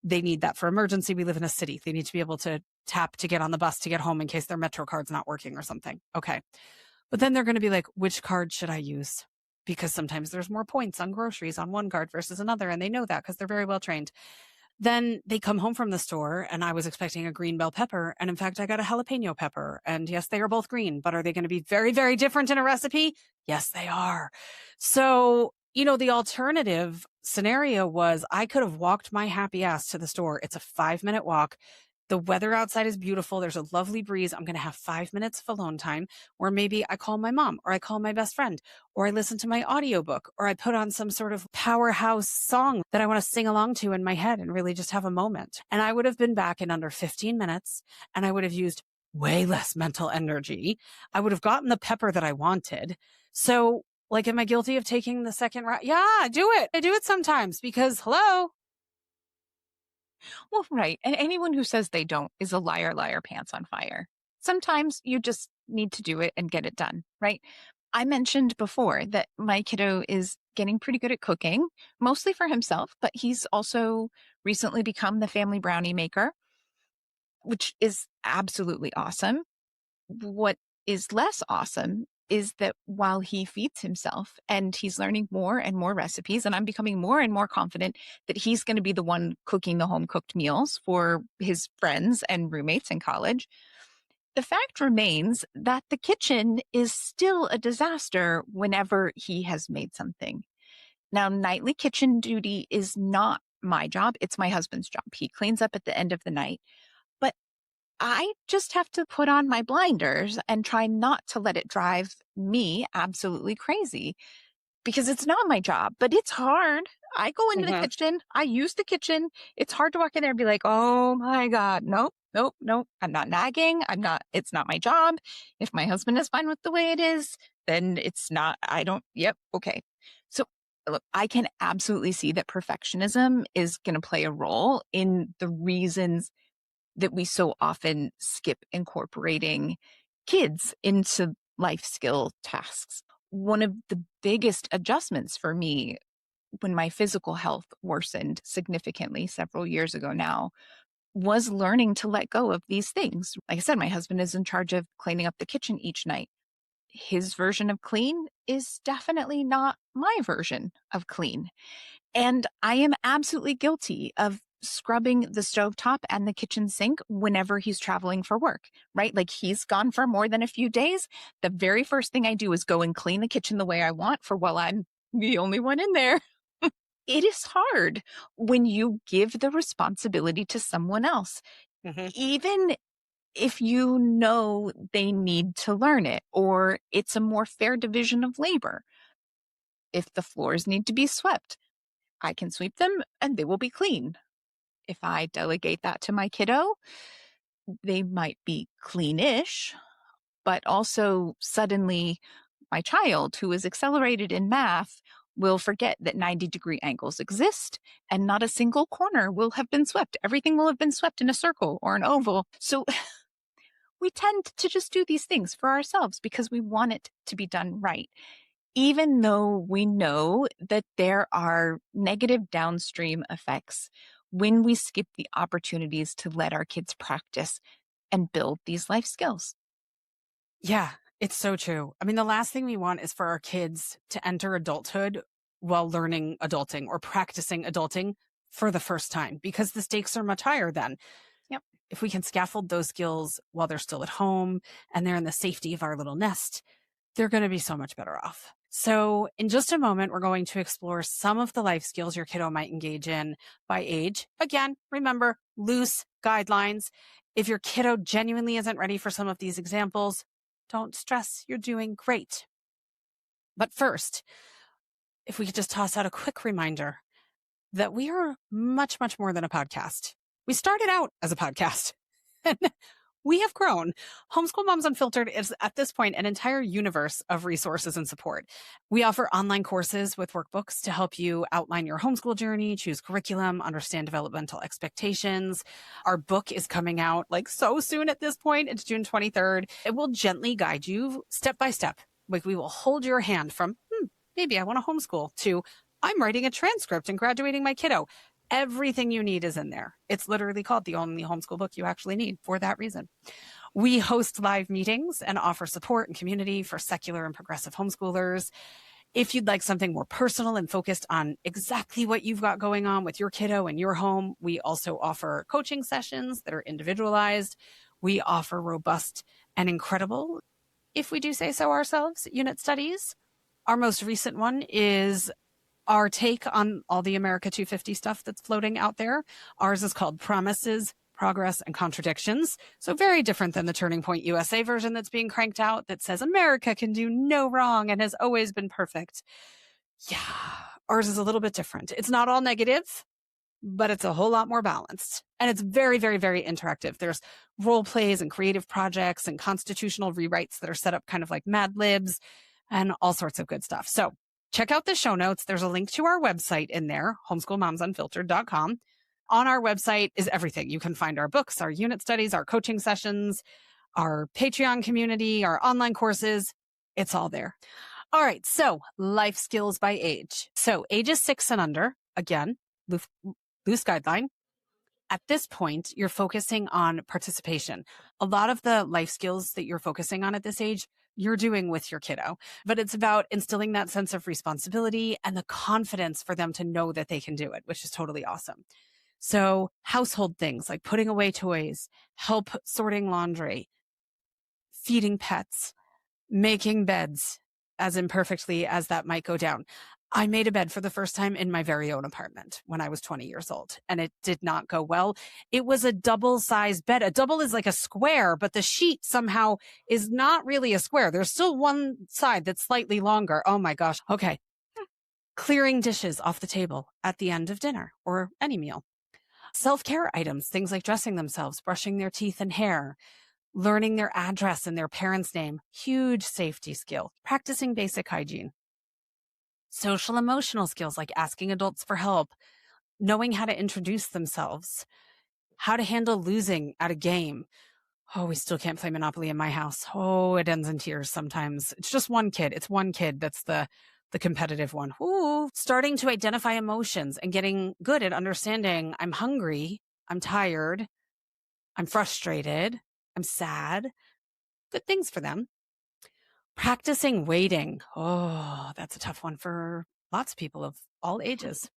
They need that for emergency. We live in a city. They need to be able to tap to get on the bus to get home in case their Metro card's not working or something. Okay. But then they're going to be like, which card should I use? Because sometimes there's more points on groceries on one card versus another. And they know that because they're very well trained. Then they come home from the store and I was expecting a green bell pepper. And in fact, I got a jalapeno pepper. And yes, they are both green, but are they going to be very, very different in a recipe? Yes, they are. So, the alternative scenario was I could have walked my happy ass to the store. It's a 5-minute walk. The weather outside is beautiful. There's a lovely breeze. I'm going to have 5 minutes of alone time, or maybe I call my mom or I call my best friend or I listen to my audiobook or I put on some sort of powerhouse song that I want to sing along to in my head and really just have a moment. And I would have been back in under 15 minutes and I would have used way less mental energy. I would have gotten the pepper that I wanted. So like, am I guilty of taking the second route? Yeah, I do it. I do it sometimes because hello. Well, right. And anyone who says they don't is a liar, liar, pants on fire. Sometimes you just need to do it and get it done, right? I mentioned before that my kiddo is getting pretty good at cooking, mostly for himself, but he's also recently become the family brownie maker, which is absolutely awesome. What is less awesome is that while he feeds himself and he's learning more and more recipes, and I'm becoming more and more confident that he's going to be the one cooking the home cooked meals for his friends and roommates in college, the fact remains that the kitchen is still a disaster whenever he has made something. Now, nightly kitchen duty is not my job. It's my husband's job. He cleans up at the end of the night. But I just have to put on my blinders and try not to let it drive me absolutely crazy because it's not my job, but it's hard. I go into the Mhm. kitchen. I use the kitchen. It's hard to walk in there and be like, oh my God, nope, nope, nope. I'm not nagging. It's not my job. If my husband is fine with the way it is, then it's not, yep, okay. So look, I can absolutely see that perfectionism is going to play a role in the reasons that we so often skip incorporating kids into life skill tasks. One of the biggest adjustments for me when my physical health worsened significantly several years ago now was learning to let go of these things. Like I said, my husband is in charge of cleaning up the kitchen each night. His version of clean is definitely not my version of clean. And I am absolutely guilty of scrubbing the stovetop and the kitchen sink whenever he's traveling for work, right? Like he's gone for more than a few days. The very first thing I do is go and clean the kitchen the way I want for while I'm the only one in there. It is hard when you give the responsibility to someone else, Mhm. even if you know they need to learn it or it's a more fair division of labor. If the floors need to be swept, I can sweep them and they will be clean. If I delegate that to my kiddo, they might be cleanish, but also suddenly my child who is accelerated in math will forget that 90-degree angles exist and not a single corner will have been swept. Everything will have been swept in a circle or an oval. So we tend to just do these things for ourselves because we want it to be done right, even though we know that there are negative downstream effects when we skip the opportunities to let our kids practice and build these life skills. Yeah, it's so true. I mean, the last thing we want is for our kids to enter adulthood while learning adulting or practicing adulting for the first time because the stakes are much higher then. Yep. If we can scaffold those skills while they're still at home and they're in the safety of our little nest, they're going to be so much better off. So in just a moment, we're going to explore some of the life skills your kiddo might engage in by age. Again, remember, loose guidelines. If your kiddo genuinely isn't ready for some of these examples, don't stress. You're doing great. But first, if we could just toss out a quick reminder that we are much, much more than a podcast. We started out as a podcast. And we have grown. Homeschool Moms Unfiltered is at this point an entire universe of resources and support. We offer online courses with workbooks to help you outline your homeschool journey, choose curriculum, understand developmental expectations. Our book is coming out like so soon at this point. It's June 23rd. It will gently guide you step by step. Like we will hold your hand from, maybe I want to homeschool to I'm writing a transcript and graduating my kiddo. Everything you need is in there. It's literally called the only homeschool book you actually need for that reason. We host live meetings and offer support and community for secular and progressive homeschoolers. If you'd like something more personal and focused on exactly what you've got going on with your kiddo and your home, we also offer coaching sessions that are individualized. We offer robust and incredible, if we do say so ourselves, unit studies. Our most recent one is our take on all the America 250 stuff that's floating out there. Ours is called Promises, Progress, and Contradictions. So very different than the Turning Point USA version that's being cranked out that says America can do no wrong and has always been perfect. Yeah, ours is a little bit different. It's not all negative, but it's a whole lot more balanced. And it's very, very, very interactive. There's role plays and creative projects and constitutional rewrites that are set up kind of like Mad Libs and all sorts of good stuff. So check out the show notes. There's a link to our website in there, homeschoolmomsunfiltered.com. on our website is everything. You can find our books, our unit studies, our coaching sessions, our Patreon community, our online courses. It's all there. All right. So life skills by age. So ages 6 and under, again, loose guideline. At this point, you're focusing on participation. A lot of the life skills that you're focusing on at this age, you're doing with your kiddo, but it's about instilling that sense of responsibility and the confidence for them to know that they can do it, which is totally awesome. So household things like putting away toys, help sorting laundry, feeding pets, making beds, as imperfectly as that might go down. I made a bed for the first time in my very own apartment when I was 20 years old, and it did not go well. It was a double-sized bed. A double is like a square, but the sheet somehow is not really a square. There's still one side that's slightly longer. Oh my gosh. Okay. Clearing dishes off the table at the end of dinner or any meal. Self-care items, things like dressing themselves, brushing their teeth and hair, learning their address and their parents' name, huge safety skill, practicing basic hygiene. Social emotional skills like asking adults for help, knowing how to introduce themselves, how to handle losing at a game. Oh, we still can't play Monopoly in my house. Oh, it ends in tears sometimes. It's just one kid. It's one kid that's the competitive one. Ooh, starting to identify emotions and getting good at understanding I'm hungry, I'm tired, I'm frustrated, I'm sad. Good things for them. Practicing waiting. Oh, that's a tough one for lots of people of all ages.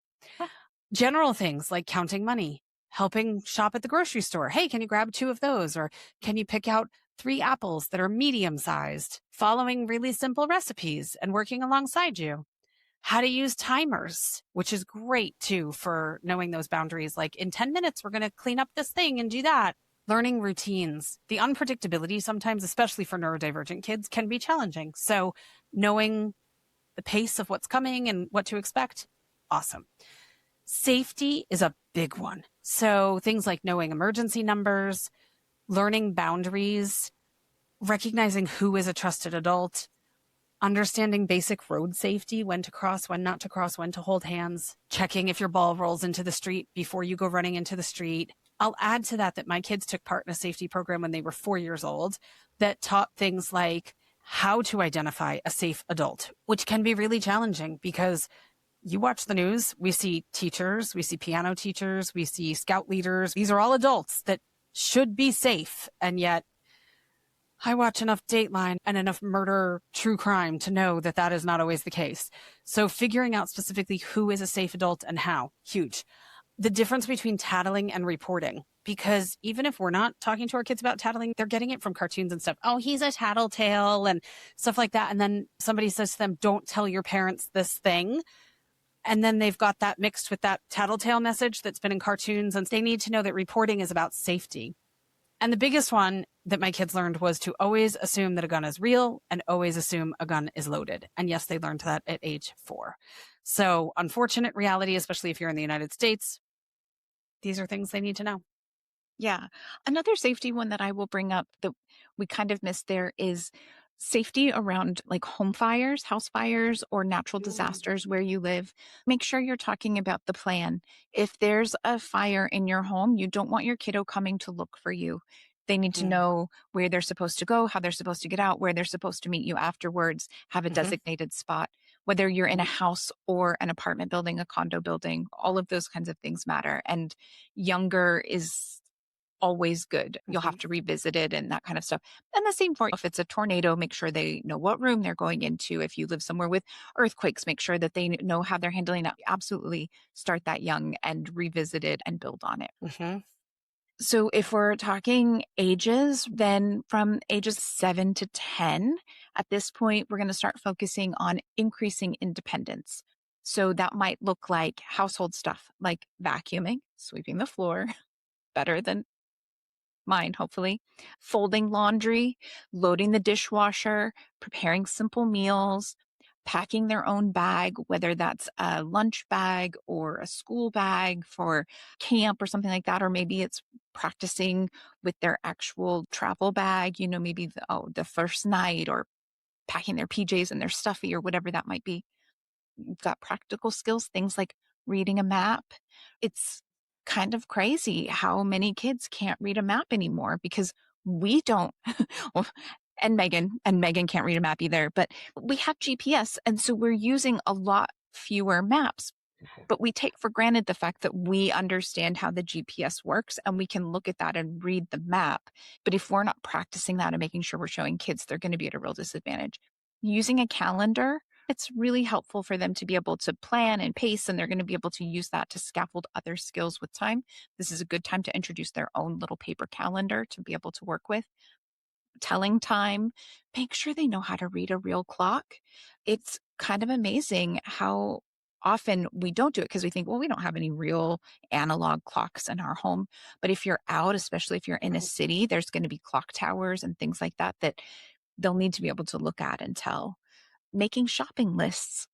General things like counting money, helping shop at the grocery store. Hey, can you grab 2 of those? Or can you pick out 3 apples that are medium sized? Following really simple recipes and working alongside you. How to use timers, which is great too for knowing those boundaries. Like in 10 minutes, we're going to clean up this thing and do that. Learning routines. The unpredictability sometimes, especially for neurodivergent kids, can be challenging. So knowing the pace of what's coming and what to expect, awesome. Safety is a big one. So things like knowing emergency numbers, learning boundaries, recognizing who is a trusted adult, understanding basic road safety, when to cross, when not to cross, when to hold hands, checking if your ball rolls into the street before you go running into the street. I'll add to that my kids took part in a safety program when they were 4 years old that taught things like how to identify a safe adult, which can be really challenging because you watch the news, we see teachers, we see piano teachers, we see scout leaders. These are all adults that should be safe. And yet I watch enough Dateline and enough murder, true crime to know that that is not always the case. So figuring out specifically who is a safe adult and how, huge. The difference between tattling and reporting, because even if we're not talking to our kids about tattling, they're getting it from cartoons and stuff. Oh, he's a tattletale and stuff like that. And then somebody says to them, don't tell your parents this thing. And then they've got that mixed with that tattletale message that's been in cartoons. And they need to know that reporting is about safety. And the biggest one that my kids learned was to always assume that a gun is real and always assume a gun is loaded. And yes, they learned that at age 4. So unfortunate reality, especially if you're in the United States, these are things they need to know. Yeah. Another safety one that I will bring up that we kind of missed there is safety around like home fires, house fires, or natural disasters where you live. Make sure you're talking about the plan. If there's a fire in your home, you don't want your kiddo coming to look for you. They need to know where they're supposed to go, how they're supposed to get out, where they're supposed to meet you afterwards, have a designated spot. Whether you're in a house or an apartment building, a condo building, all of those kinds of things matter. And younger is always good. You'll have to revisit it and that kind of stuff. And the same for if it's a tornado, make sure they know what room they're going into. If you live somewhere with earthquakes, make sure that they know how they're handling it. Absolutely start that young and revisit it and build on it. So if we're talking ages, then from ages 7 to 10, at this point, we're going to start focusing on increasing independence. So that might look like household stuff like vacuuming, sweeping the floor, better than mine, hopefully, folding laundry, loading the dishwasher, preparing simple meals, packing their own bag, whether that's a lunch bag or a school bag for camp or something like that, or maybe it's practicing with their actual travel bag, maybe the first night, or packing their PJs and their stuffy or whatever that might be. You've got practical skills, things like reading a map. It's kind of crazy how many kids can't read a map anymore because we don't. Well, and Megan can't read a map either, but we have GPS. And so we're using a lot fewer maps, but we take for granted the fact that we understand how the GPS works and we can look at that and read the map. But if we're not practicing that and making sure we're showing kids, they're going to be at a real disadvantage. Using a calendar, it's really helpful for them to be able to plan and pace, and they're going to be able to use that to scaffold other skills with time. This is a good time to introduce their own little paper calendar to be able to work with. Telling time, make sure they know how to read a real clock. It's kind of amazing how often we don't do it because we think, well, we don't have any real analog clocks in our home. But if you're out, especially if you're in a city, there's going to be clock towers and things like that that they'll need to be able to look at and tell. Making shopping lists.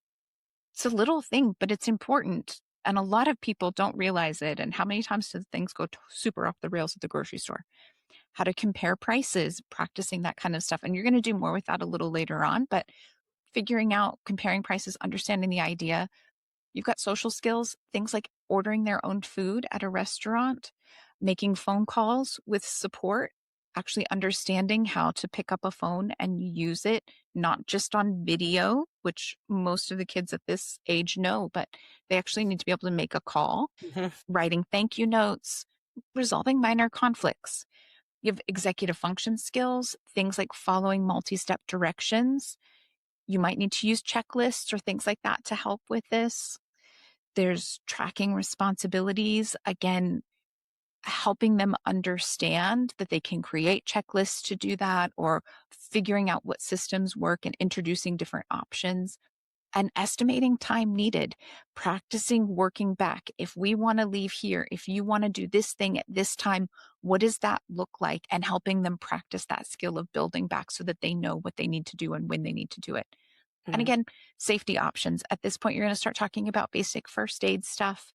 It's a little thing, but it's important. And a lot of people don't realize it. And how many times do things go super off the rails at the grocery store? How to compare prices, practicing that kind of stuff. And you're going to do more with that a little later on, but figuring out comparing prices, understanding the idea. You've got social skills, things like ordering their own food at a restaurant, making phone calls with support, actually understanding how to pick up a phone and use it, not just on video, which most of the kids at this age know, but they actually need to be able to make a call, Mhm. writing thank you notes, resolving minor conflicts. You have executive function skills, things like following multi-step directions. You might need to use checklists or things like that to help with this. There's tracking responsibilities. Again, helping them understand that they can create checklists to do that, or figuring out what systems work and introducing different options. And estimating time needed, practicing working back. If we want to leave here, if you want to do this thing at this time, what does that look like? And helping them practice that skill of building back so that they know what they need to do and when they need to do it. And Mhm. again, safety options. At this point, you're going to start talking about basic first aid stuff.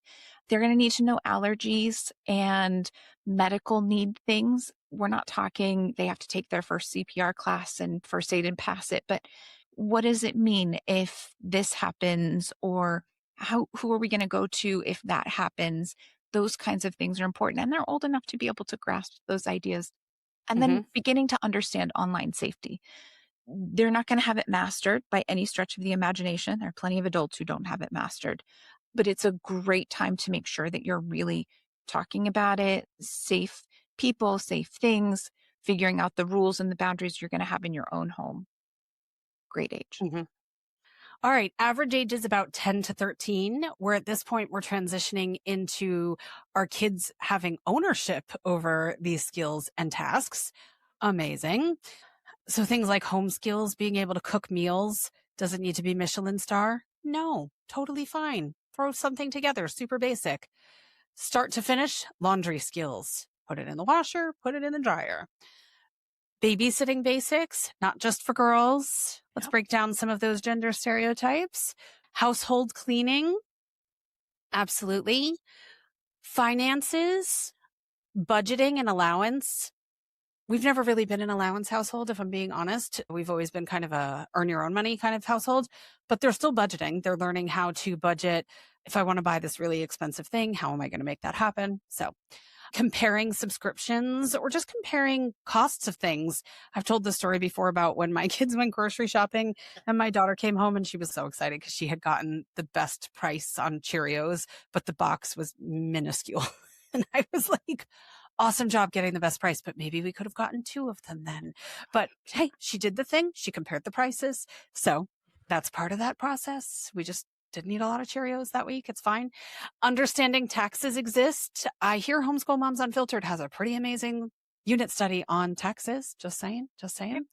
They're going to need to know allergies and medical need things. We're not talking they have to take their first CPR class and first aid and pass it, but what does it mean if this happens, or who are we going to go to if that happens? Those kinds of things are important, and they're old enough to be able to grasp those ideas. And then Mhm. beginning to understand online safety. They're not going to have it mastered by any stretch of the imagination. There are plenty of adults who don't have it mastered, but it's a great time to make sure that you're really talking about it, safe people, safe things, figuring out the rules and the boundaries you're going to have in your own home. Great age. Mhm. All right. Average age is about 10 to 13. Where at this point, we're transitioning into our kids having ownership over these skills and tasks. Amazing. So things like home skills, being able to cook meals, does it need to be Michelin star? No, totally fine. Throw something together, super basic. Start to finish, laundry skills. Put it in the washer, put it in the dryer. Babysitting basics, not just for girls. Let's Yep. break down some of those gender stereotypes. Household cleaning, absolutely. Finances, budgeting and allowance. We've never really been an allowance household, if I'm being honest. We've always been kind of a earn your own money kind of household, but they're still budgeting. They're learning how to budget. If I want to buy this really expensive thing, how am I going to make that happen? So comparing subscriptions or just comparing costs of things. I've told the story before about when my kids went grocery shopping and my daughter came home and she was so excited because she had gotten the best price on Cheerios, but the box was minuscule. And I was like, awesome job getting the best price, but maybe we could have gotten two of them then. But hey, she did the thing. She compared the prices. So that's part of that process. We just didn't eat a lot of Cheerios that week. It's fine. Understanding taxes exist. I hear Homeschool Moms Unfiltered has a pretty amazing unit study on taxes. Just saying, just saying.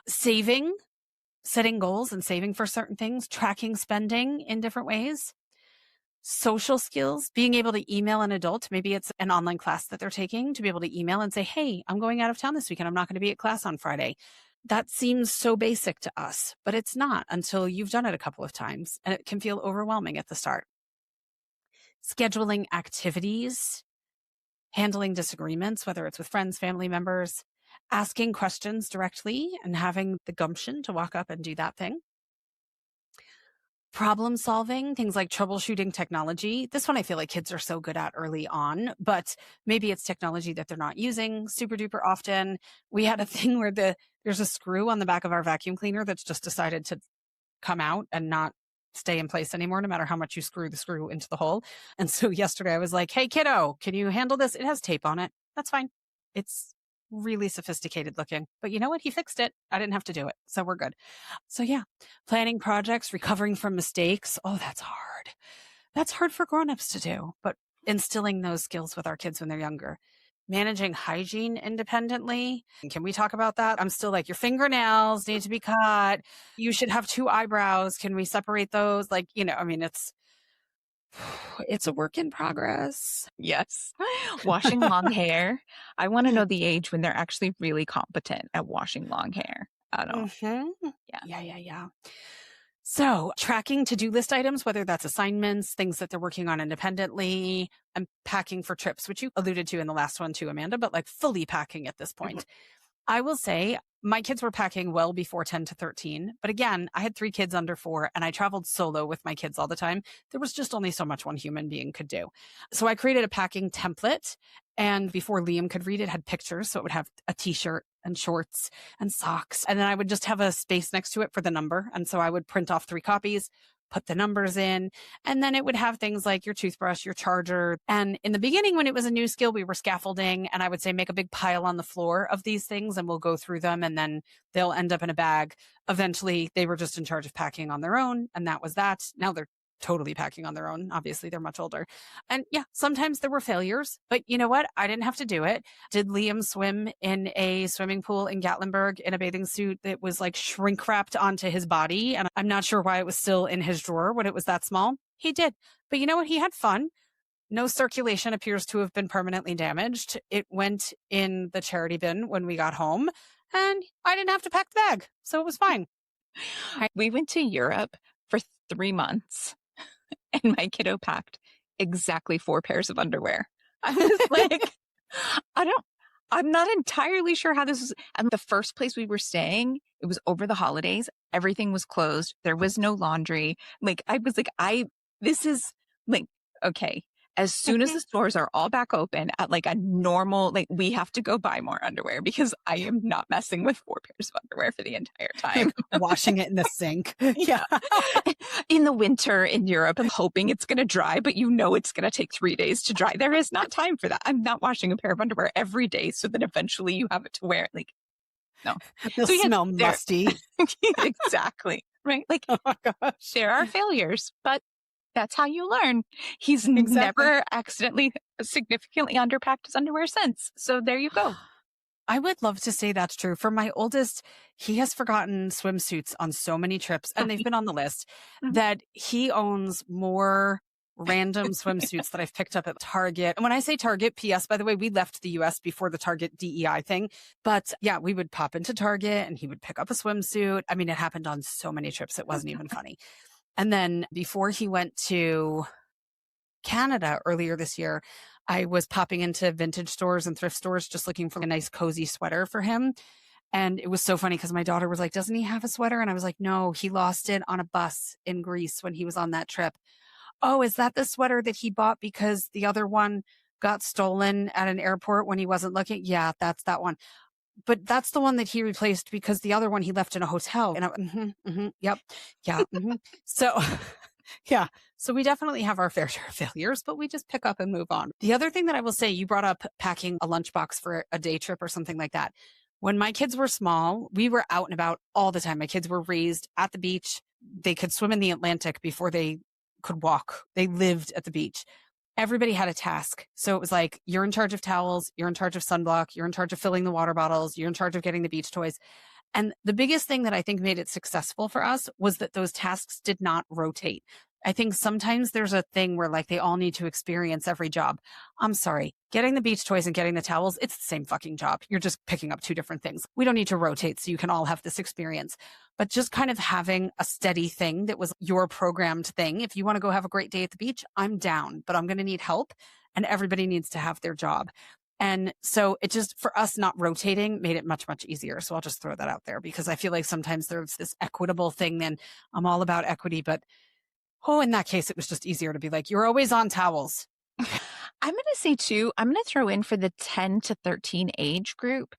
Saving, setting goals and saving for certain things, tracking spending in different ways. Social skills, being able to email an adult. Maybe it's an online class that they're taking, to be able to email and say, hey, I'm going out of town this weekend. I'm not going to be at class on Friday. That seems so basic to us, but it's not until you've done it a couple of times, and it can feel overwhelming at the start. Scheduling activities, handling disagreements, whether it's with friends, family members, asking questions directly and having the gumption to walk up and do that thing. problem solving, things like troubleshooting technology. This one I feel like kids are so good at early on, but maybe it's technology that they're not using super duper often. We had a thing where there's a screw on the back of our vacuum cleaner that's just decided to come out and not stay in place anymore, no matter how much you screw the screw into the hole. And so yesterday I was like, hey, kiddo, can you handle this? It has tape on it. That's fine. It's really sophisticated looking. But you know what? He fixed it. I didn't have to do it. So we're good. So yeah, planning projects, recovering from mistakes. Oh, that's hard. That's hard for grown-ups to do, but instilling those skills with our kids when they're younger. Managing hygiene independently. Can we talk about that? I'm still like, your fingernails need to be cut. You should have 2 eyebrows. Can we separate those? Like, I mean, it's a work in progress. Yes. Washing long hair. I want to know the age when they're actually really competent at washing long hair. I don't. Yeah. So tracking to-do list items, whether that's assignments, things that they're working on independently, and packing for trips, which you alluded to in the last one too, Amanda, but like fully packing at this point. I will say my kids were packing well before 10 to 13. But again, I had 3 kids under 4 and I traveled solo with my kids all the time. There was just only so much one human being could do. So I created a packing template, and before Liam could read it, had pictures. So it would have a t-shirt and shorts and socks. And then I would just have a space next to it for the number. And so I would print off 3 copies, put the numbers in, and then it would have things like your toothbrush, your charger. And in the beginning, when it was a new skill, we were scaffolding, and I would say, make a big pile on the floor of these things and we'll go through them and then they'll end up in a bag. Eventually they were just in charge of packing on their own. And that was that. Now they're totally packing on their own. Obviously they're much older. And yeah, sometimes there were failures, but you know what? I didn't have to do it. Did Liam swim in a swimming pool in Gatlinburg in a bathing suit that was like shrink wrapped onto his body? And I'm not sure why it was still in his drawer when it was that small. He did. But you know what? He had fun. No circulation appears to have been permanently damaged. It went in the charity bin when we got home, and I didn't have to pack the bag. So it was fine. We went to Europe for 3 months. And my kiddo packed exactly 4 pairs of underwear. I was like, I'm not entirely sure how this is. And the first place we were staying, it was over the holidays. Everything was closed. There was no laundry. Like, I was like, this is like, okay. As soon as the stores are all back open at like a normal, like, we have to go buy more underwear because I am not messing with 4 pairs of underwear for the entire time. Washing it in the sink. Yeah. In the winter in Europe, I'm hoping it's going to dry, but it's going to take 3 days to dry. There is not time for that. I'm not washing a pair of underwear every day so that eventually you have it to wear. Like, no. They'll smell musty. Exactly. Right. Like, oh my gosh. There are failures, but that's how you learn. He's never accidentally significantly underpacked his underwear since. So there you go. I would love to say that's true. For my oldest, he has forgotten swimsuits on so many trips, and they've been on the list, that he owns more random swimsuits that I've picked up at Target. And when I say Target, P.S., by the way, we left the U.S. before the Target DEI thing. But yeah, we would pop into Target and he would pick up a swimsuit. I mean, it happened on so many trips. It wasn't even funny. And then before he went to Canada earlier this year, I was popping into vintage stores and thrift stores just looking for a nice cozy sweater for him. And it was so funny because my daughter was like, doesn't he have a sweater? And I was like, no, he lost it on a bus in Greece when he was on that trip. Oh, is that the sweater that he bought because the other one got stolen at an airport when he wasn't looking? Yeah, that's that one. But that's the one that he replaced because the other one he left in a hotel. And yep. Yeah. So yeah. So we definitely have our fair share of failures, but we just pick up and move on. The other thing that I will say, you brought up packing a lunchbox for a day trip or something like that. When my kids were small, we were out and about all the time. My kids were raised at the beach. They could swim in the Atlantic before they could walk. They lived at the beach. Everybody had a task. So it was like, you're in charge of towels, you're in charge of sunblock, you're in charge of filling the water bottles, you're in charge of getting the beach toys. And the biggest thing that I think made it successful for us was that those tasks did not rotate. I think sometimes there's a thing where like they all need to experience every job. I'm sorry, getting the beach toys and getting the towels, it's the same fucking job. You're just picking up 2 different things. We don't need to rotate so you can all have this experience. But just kind of having a steady thing that was your programmed thing. If you want to go have a great day at the beach, I'm down, but I'm going to need help and everybody needs to have their job. And so it just, for us not rotating, made it much, much easier. So I'll just throw that out there because I feel like sometimes there's this equitable thing. Then I'm all about equity, but Oh, in that case, it was just easier to be like, you're always on towels. I'm going to say too, I'm going to throw in for the 10 to 13 age group,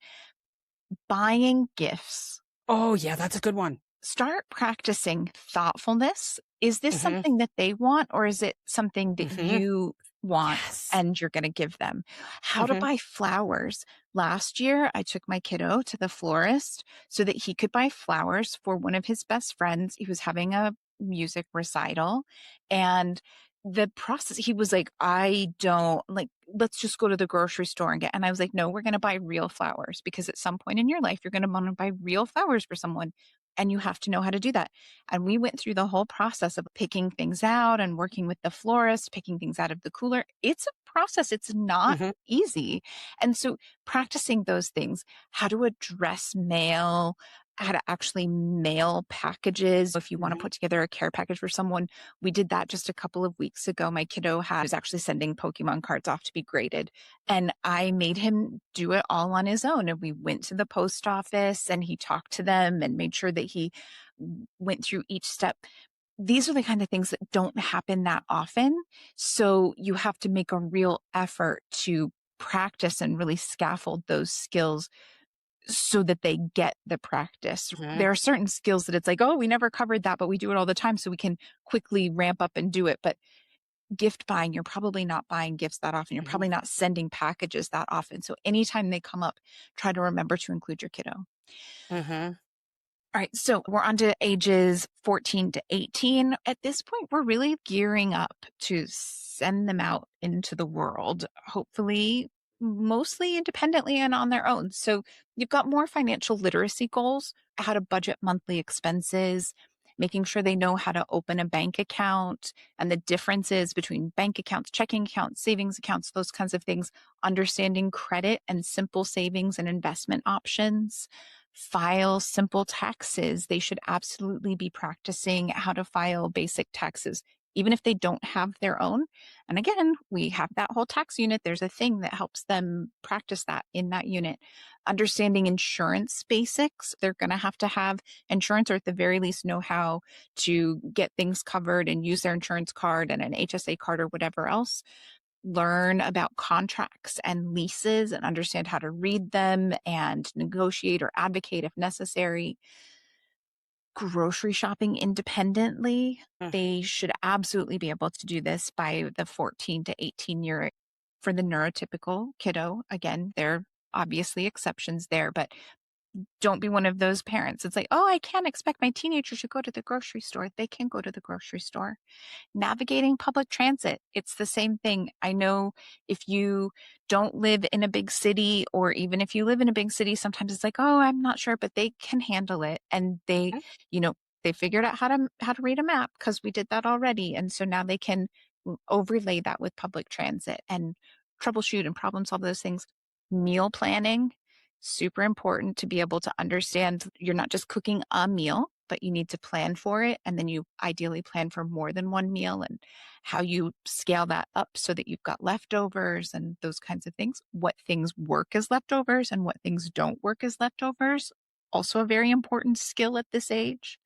buying gifts. Oh, yeah, that's a good one. Start practicing thoughtfulness. Is this Hmm. something that they want, or is it something that Hmm. you want Yes. and you're going to give them? How to Hmm. buy flowers. Last year, I took my kiddo to the florist so that he could buy flowers for one of his best friends. He was having a music recital, and the process, he was like, I don't like, let's just go to the grocery store and get, and I was like, no, we're going to buy real flowers, because at some point in your life, you're going to want to buy real flowers for someone, and you have to know how to do that. And we went through the whole process of picking things out and working with the florist, picking things out of the cooler. It's a process. It's not Hmm. easy. And so practicing those things, how to address mail, how to actually mail packages. If you want to Hmm. put together a care package for someone, we did that just a couple of weeks ago. My kiddo was actually sending Pokemon cards off to be graded, and I made him do it all on his own. And we went to the post office and he talked to them and made sure that he went through each step. These are the kind of things that don't happen that often. So you have to make a real effort to practice and really scaffold those skills so that they get the practice. Hmm. There are certain skills that it's like, oh, we never covered that, but we do it all the time. So we can quickly ramp up and do it. But gift buying, you're probably not buying gifts that often. You're Hmm. probably not sending packages that often. So anytime they come up, try to remember to include your kiddo. Hmm. All right, so we're on to ages 14 to 18. At this point, we're really gearing up to send them out into the world, hopefully, mostly independently and on their own. So you've got more financial literacy goals, how to budget monthly expenses, making sure they know how to open a bank account and the differences between bank accounts, checking accounts, savings accounts, those kinds of things, understanding credit and simple savings and investment options. File simple taxes. They should absolutely be practicing how to file basic taxes, even if they don't have their own. And again, we have that whole tax unit. There's a thing that helps them practice that in that unit. Understanding insurance basics. They're going to have insurance, or at the very least know how to get things covered and use their insurance card and an HSA card or whatever else. Learn about contracts and leases and understand how to read them and negotiate or advocate if necessary. Grocery shopping independently. They should absolutely be able to do this by the 14 to 18 year. For the neurotypical kiddo, again, there are obviously exceptions there, but don't be one of those parents. It's like, oh, I can't expect my teenager to go to the grocery store. They can go to the grocery store. Navigating public transit, it's the same thing. I know if you don't live in a big city, or even if you live in a big city, sometimes it's like, oh, I'm not sure, but they can handle it. And they, you know, they figured out how to read a map because we did that already. And so now they can overlay that with public transit and troubleshoot and problem solve those things. Meal planning, super important to be able to understand you're not just cooking a meal, but you need to plan for it. And then you ideally plan for more than one meal, and how you scale that up so that you've got leftovers and those kinds of things. What things work as leftovers and what things don't work as leftovers. Also a very important skill at this age.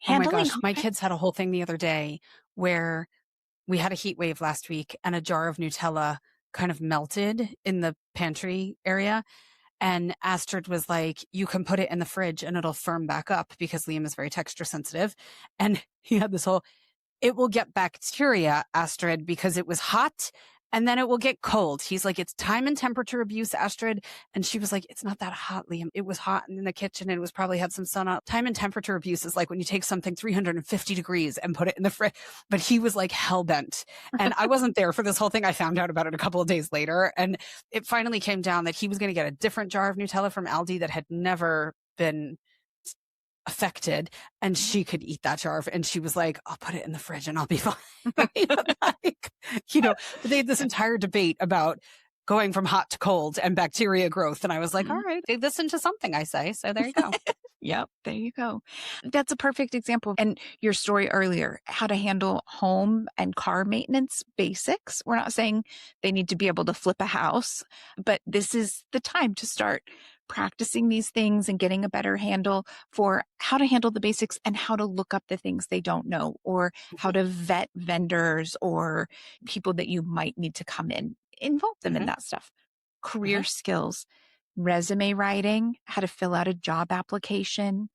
Oh my Handling gosh. My conflict. kids had a whole thing the other day where we had a heat wave last week and a jar of Nutella kind of melted in the pantry area. And Astrid was like, you can put it in the fridge and it'll firm back up because Liam is very texture sensitive. And he had this whole, it will get bacteria, Astrid, because it was hot and then it will get cold. He's like, it's time and temperature abuse, Astrid. And she was like, it's not that hot, Liam. It was hot in the kitchen and it was probably had some sun out. Time and temperature abuse is like when you take something 350 degrees and put it in the fridge. But he was like hell bent. And I wasn't there for this whole thing. I found out about it a couple of days later. And it finally came down that he was going to get a different jar of Nutella from Aldi that had never been affected, and she could eat that jar and she was like, I'll put it in the fridge and I'll be fine. Like, but they had this entire debate about going from hot to cold and bacteria growth. And I was like, all right, they listen to something I say. So there you go. Yep, there you go. That's a perfect example. And your story earlier, how to handle home and car maintenance basics. We're not saying they need to be able to flip a house, but this is the time to start practicing these things and getting a better handle for how to handle the basics and how to look up the things they don't know, or how Mhm. to vet vendors or people that you might need to come in. Involve them in Mhm. that stuff. Career Mhm. skills, resume writing, how to fill out a job application,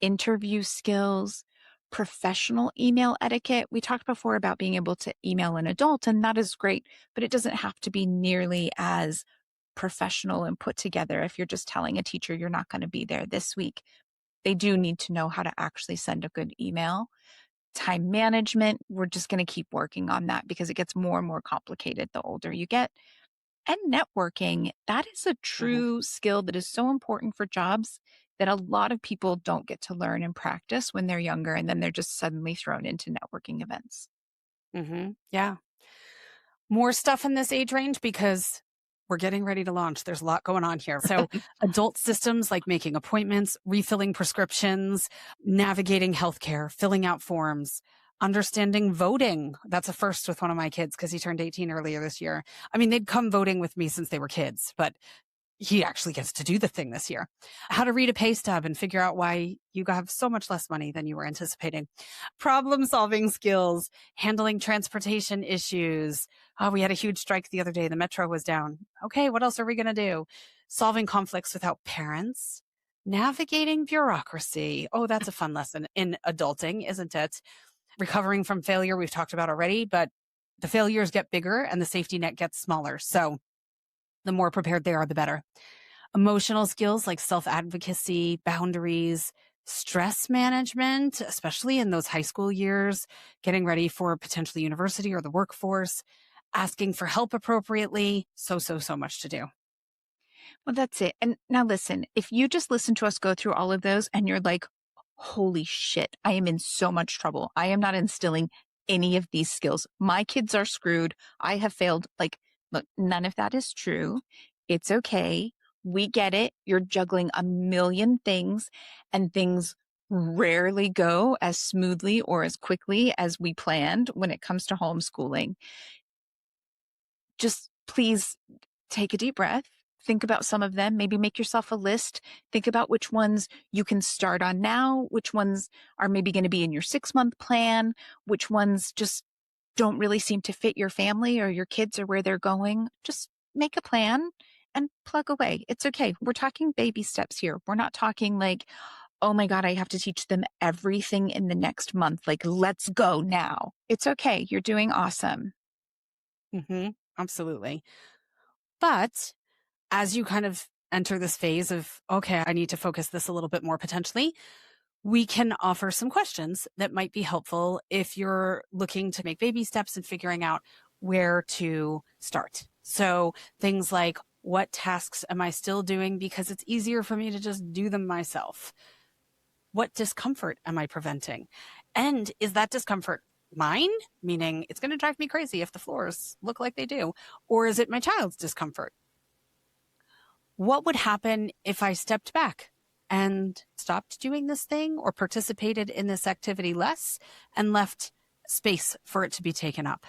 interview skills, professional email etiquette. We talked before about being able to email an adult, and that is great, but it doesn't have to be nearly as professional and put together if you're just telling a teacher you're not going to be there this week. They do need to know how to actually send a good email. Time management, we're just going to keep working on that because it gets more and more complicated the older you get. And networking, that is a Mhm. true skill that is so important for jobs that a lot of people don't get to learn and practice when they're younger, and then they're just suddenly thrown into networking events. Mhm. Yeah. More stuff in this age range because we're getting ready to launch. There's a lot going on here. So, adult systems like making appointments, refilling prescriptions, navigating healthcare, filling out forms, understanding voting. That's a first with one of my kids because he turned 18 earlier this year. I mean, they'd come voting with me since they were kids, but he actually gets to do the thing this year. How to read a pay stub and figure out why you have so much less money than you were anticipating. Problem solving skills, handling transportation issues. Oh, we had a huge strike the other day. The metro was down. Okay, what else are we going to do? Solving conflicts without parents. Navigating bureaucracy. Oh, that's a fun lesson in adulting, isn't it? Recovering from failure, we've talked about already, but the failures get bigger and the safety net gets smaller. So the more prepared they are, the better. Emotional skills like self advocacy, boundaries, stress management, especially in those high school years, getting ready for potentially university or the workforce, asking for help appropriately. So much to do. Well, that's it. And now listen, if you just listen to us go through all of those and you're like, holy shit, I am in so much trouble. I am not instilling any of these skills. My kids are screwed. I have failed. Like, look, none of that is true. It's okay. We get it. You're juggling a million things, and things rarely go as smoothly or as quickly as we planned when it comes to homeschooling. Just please take a deep breath. Think about some of them. Maybe make yourself a list. Think about which ones you can start on now, which ones are maybe going to be in your 6-month plan, which ones just don't really seem to fit your family or your kids or where they're going. Just make a plan and plug away. It's okay. We're talking baby steps here. We're not talking like, oh my God, I have to teach them everything in the next month. Like, let's go now. It's okay. You're doing awesome. Absolutely. But as you kind of enter this phase of, okay, I need to focus this a little bit more potentially, we can offer some questions that might be helpful if you're looking to make baby steps and figuring out where to start. So things like, what tasks am I still doing because it's easier for me to just do them myself? What discomfort am I preventing? And is that discomfort mine? Meaning it's going to drive me crazy if the floors look like they do. Or is it my child's discomfort? What would happen if I stepped back and stopped doing this thing or participated in this activity less and left space for it to be taken up?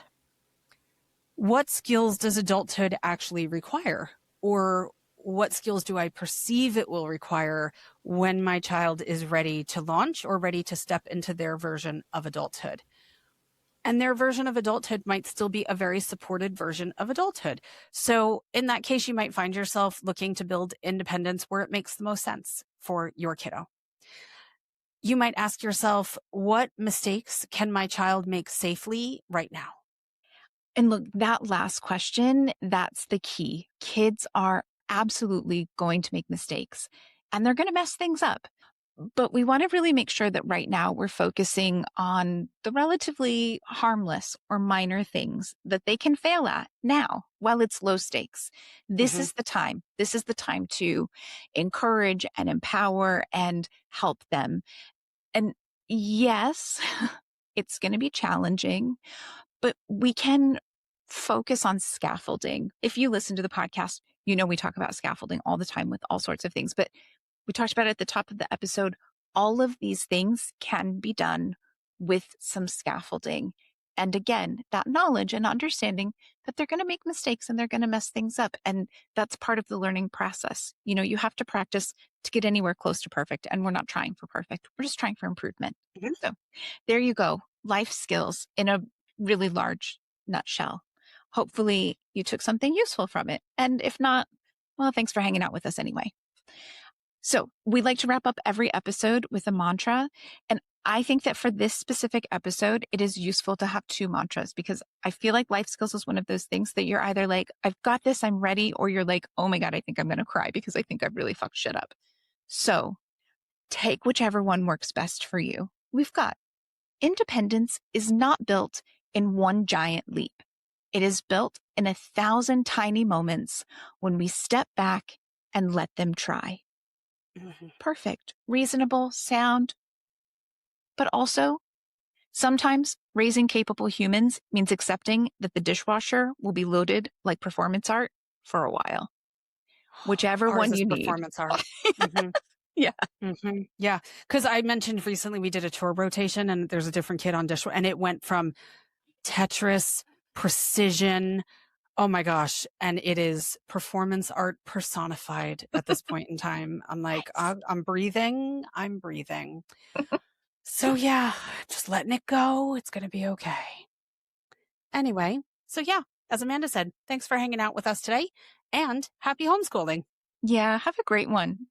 What skills does adulthood actually require? Or what skills do I perceive it will require when my child is ready to launch or ready to step into their version of adulthood? And their version of adulthood might still be a very supported version of adulthood. So in that case, you might find yourself looking to build independence where it makes the most sense for your kiddo. You might ask yourself, what mistakes can my child make safely right now? And look, that last question, that's the key. Kids are absolutely going to make mistakes and they're going to mess things up. But we want to really make sure that right now we're focusing on the relatively harmless or minor things that they can fail at now while it's low stakes. This Hmm. is the time. This is the time to encourage and empower and help them. And yes, it's going to be challenging, but we can focus on scaffolding. If you listen to the podcast, you know we talk about scaffolding all the time with all sorts of things, but we talked about it at the top of the episode. All of these things can be done with some scaffolding. And again, that knowledge and understanding that they're going to make mistakes and they're going to mess things up. And that's part of the learning process. You have to practice to get anywhere close to perfect. And we're not trying for perfect. We're just trying for improvement. Mhm. So there you go. Life skills in a really large nutshell. Hopefully you took something useful from it. And if not, well, thanks for hanging out with us anyway. So we like to wrap up every episode with a mantra. And I think that for this specific episode, it is useful to have two mantras because I feel like life skills is one of those things that you're either like, I've got this, I'm ready, or you're like, oh my God, I think I'm going to cry because I think I've really fucked shit up. So take whichever one works best for you. We've got independence is not built in one giant leap. It is built in 1,000 tiny moments when we step back and let them try. Perfect, reasonable, sound. But also, sometimes raising capable humans means accepting that the dishwasher will be loaded like performance art for a while. Whichever Ours one is you need. performance art. Yeah. Yeah. Because I mentioned recently we did a chore rotation and there's a different kid on dishwasher and it went from Tetris, precision. Oh my gosh. And it is performance art personified at this point in time. I'm like, I'm breathing. I'm breathing. So yeah, just letting it go. It's going to be okay. Anyway, so yeah, as Amanda said, thanks for hanging out with us today and happy homeschooling. Yeah, have a great one.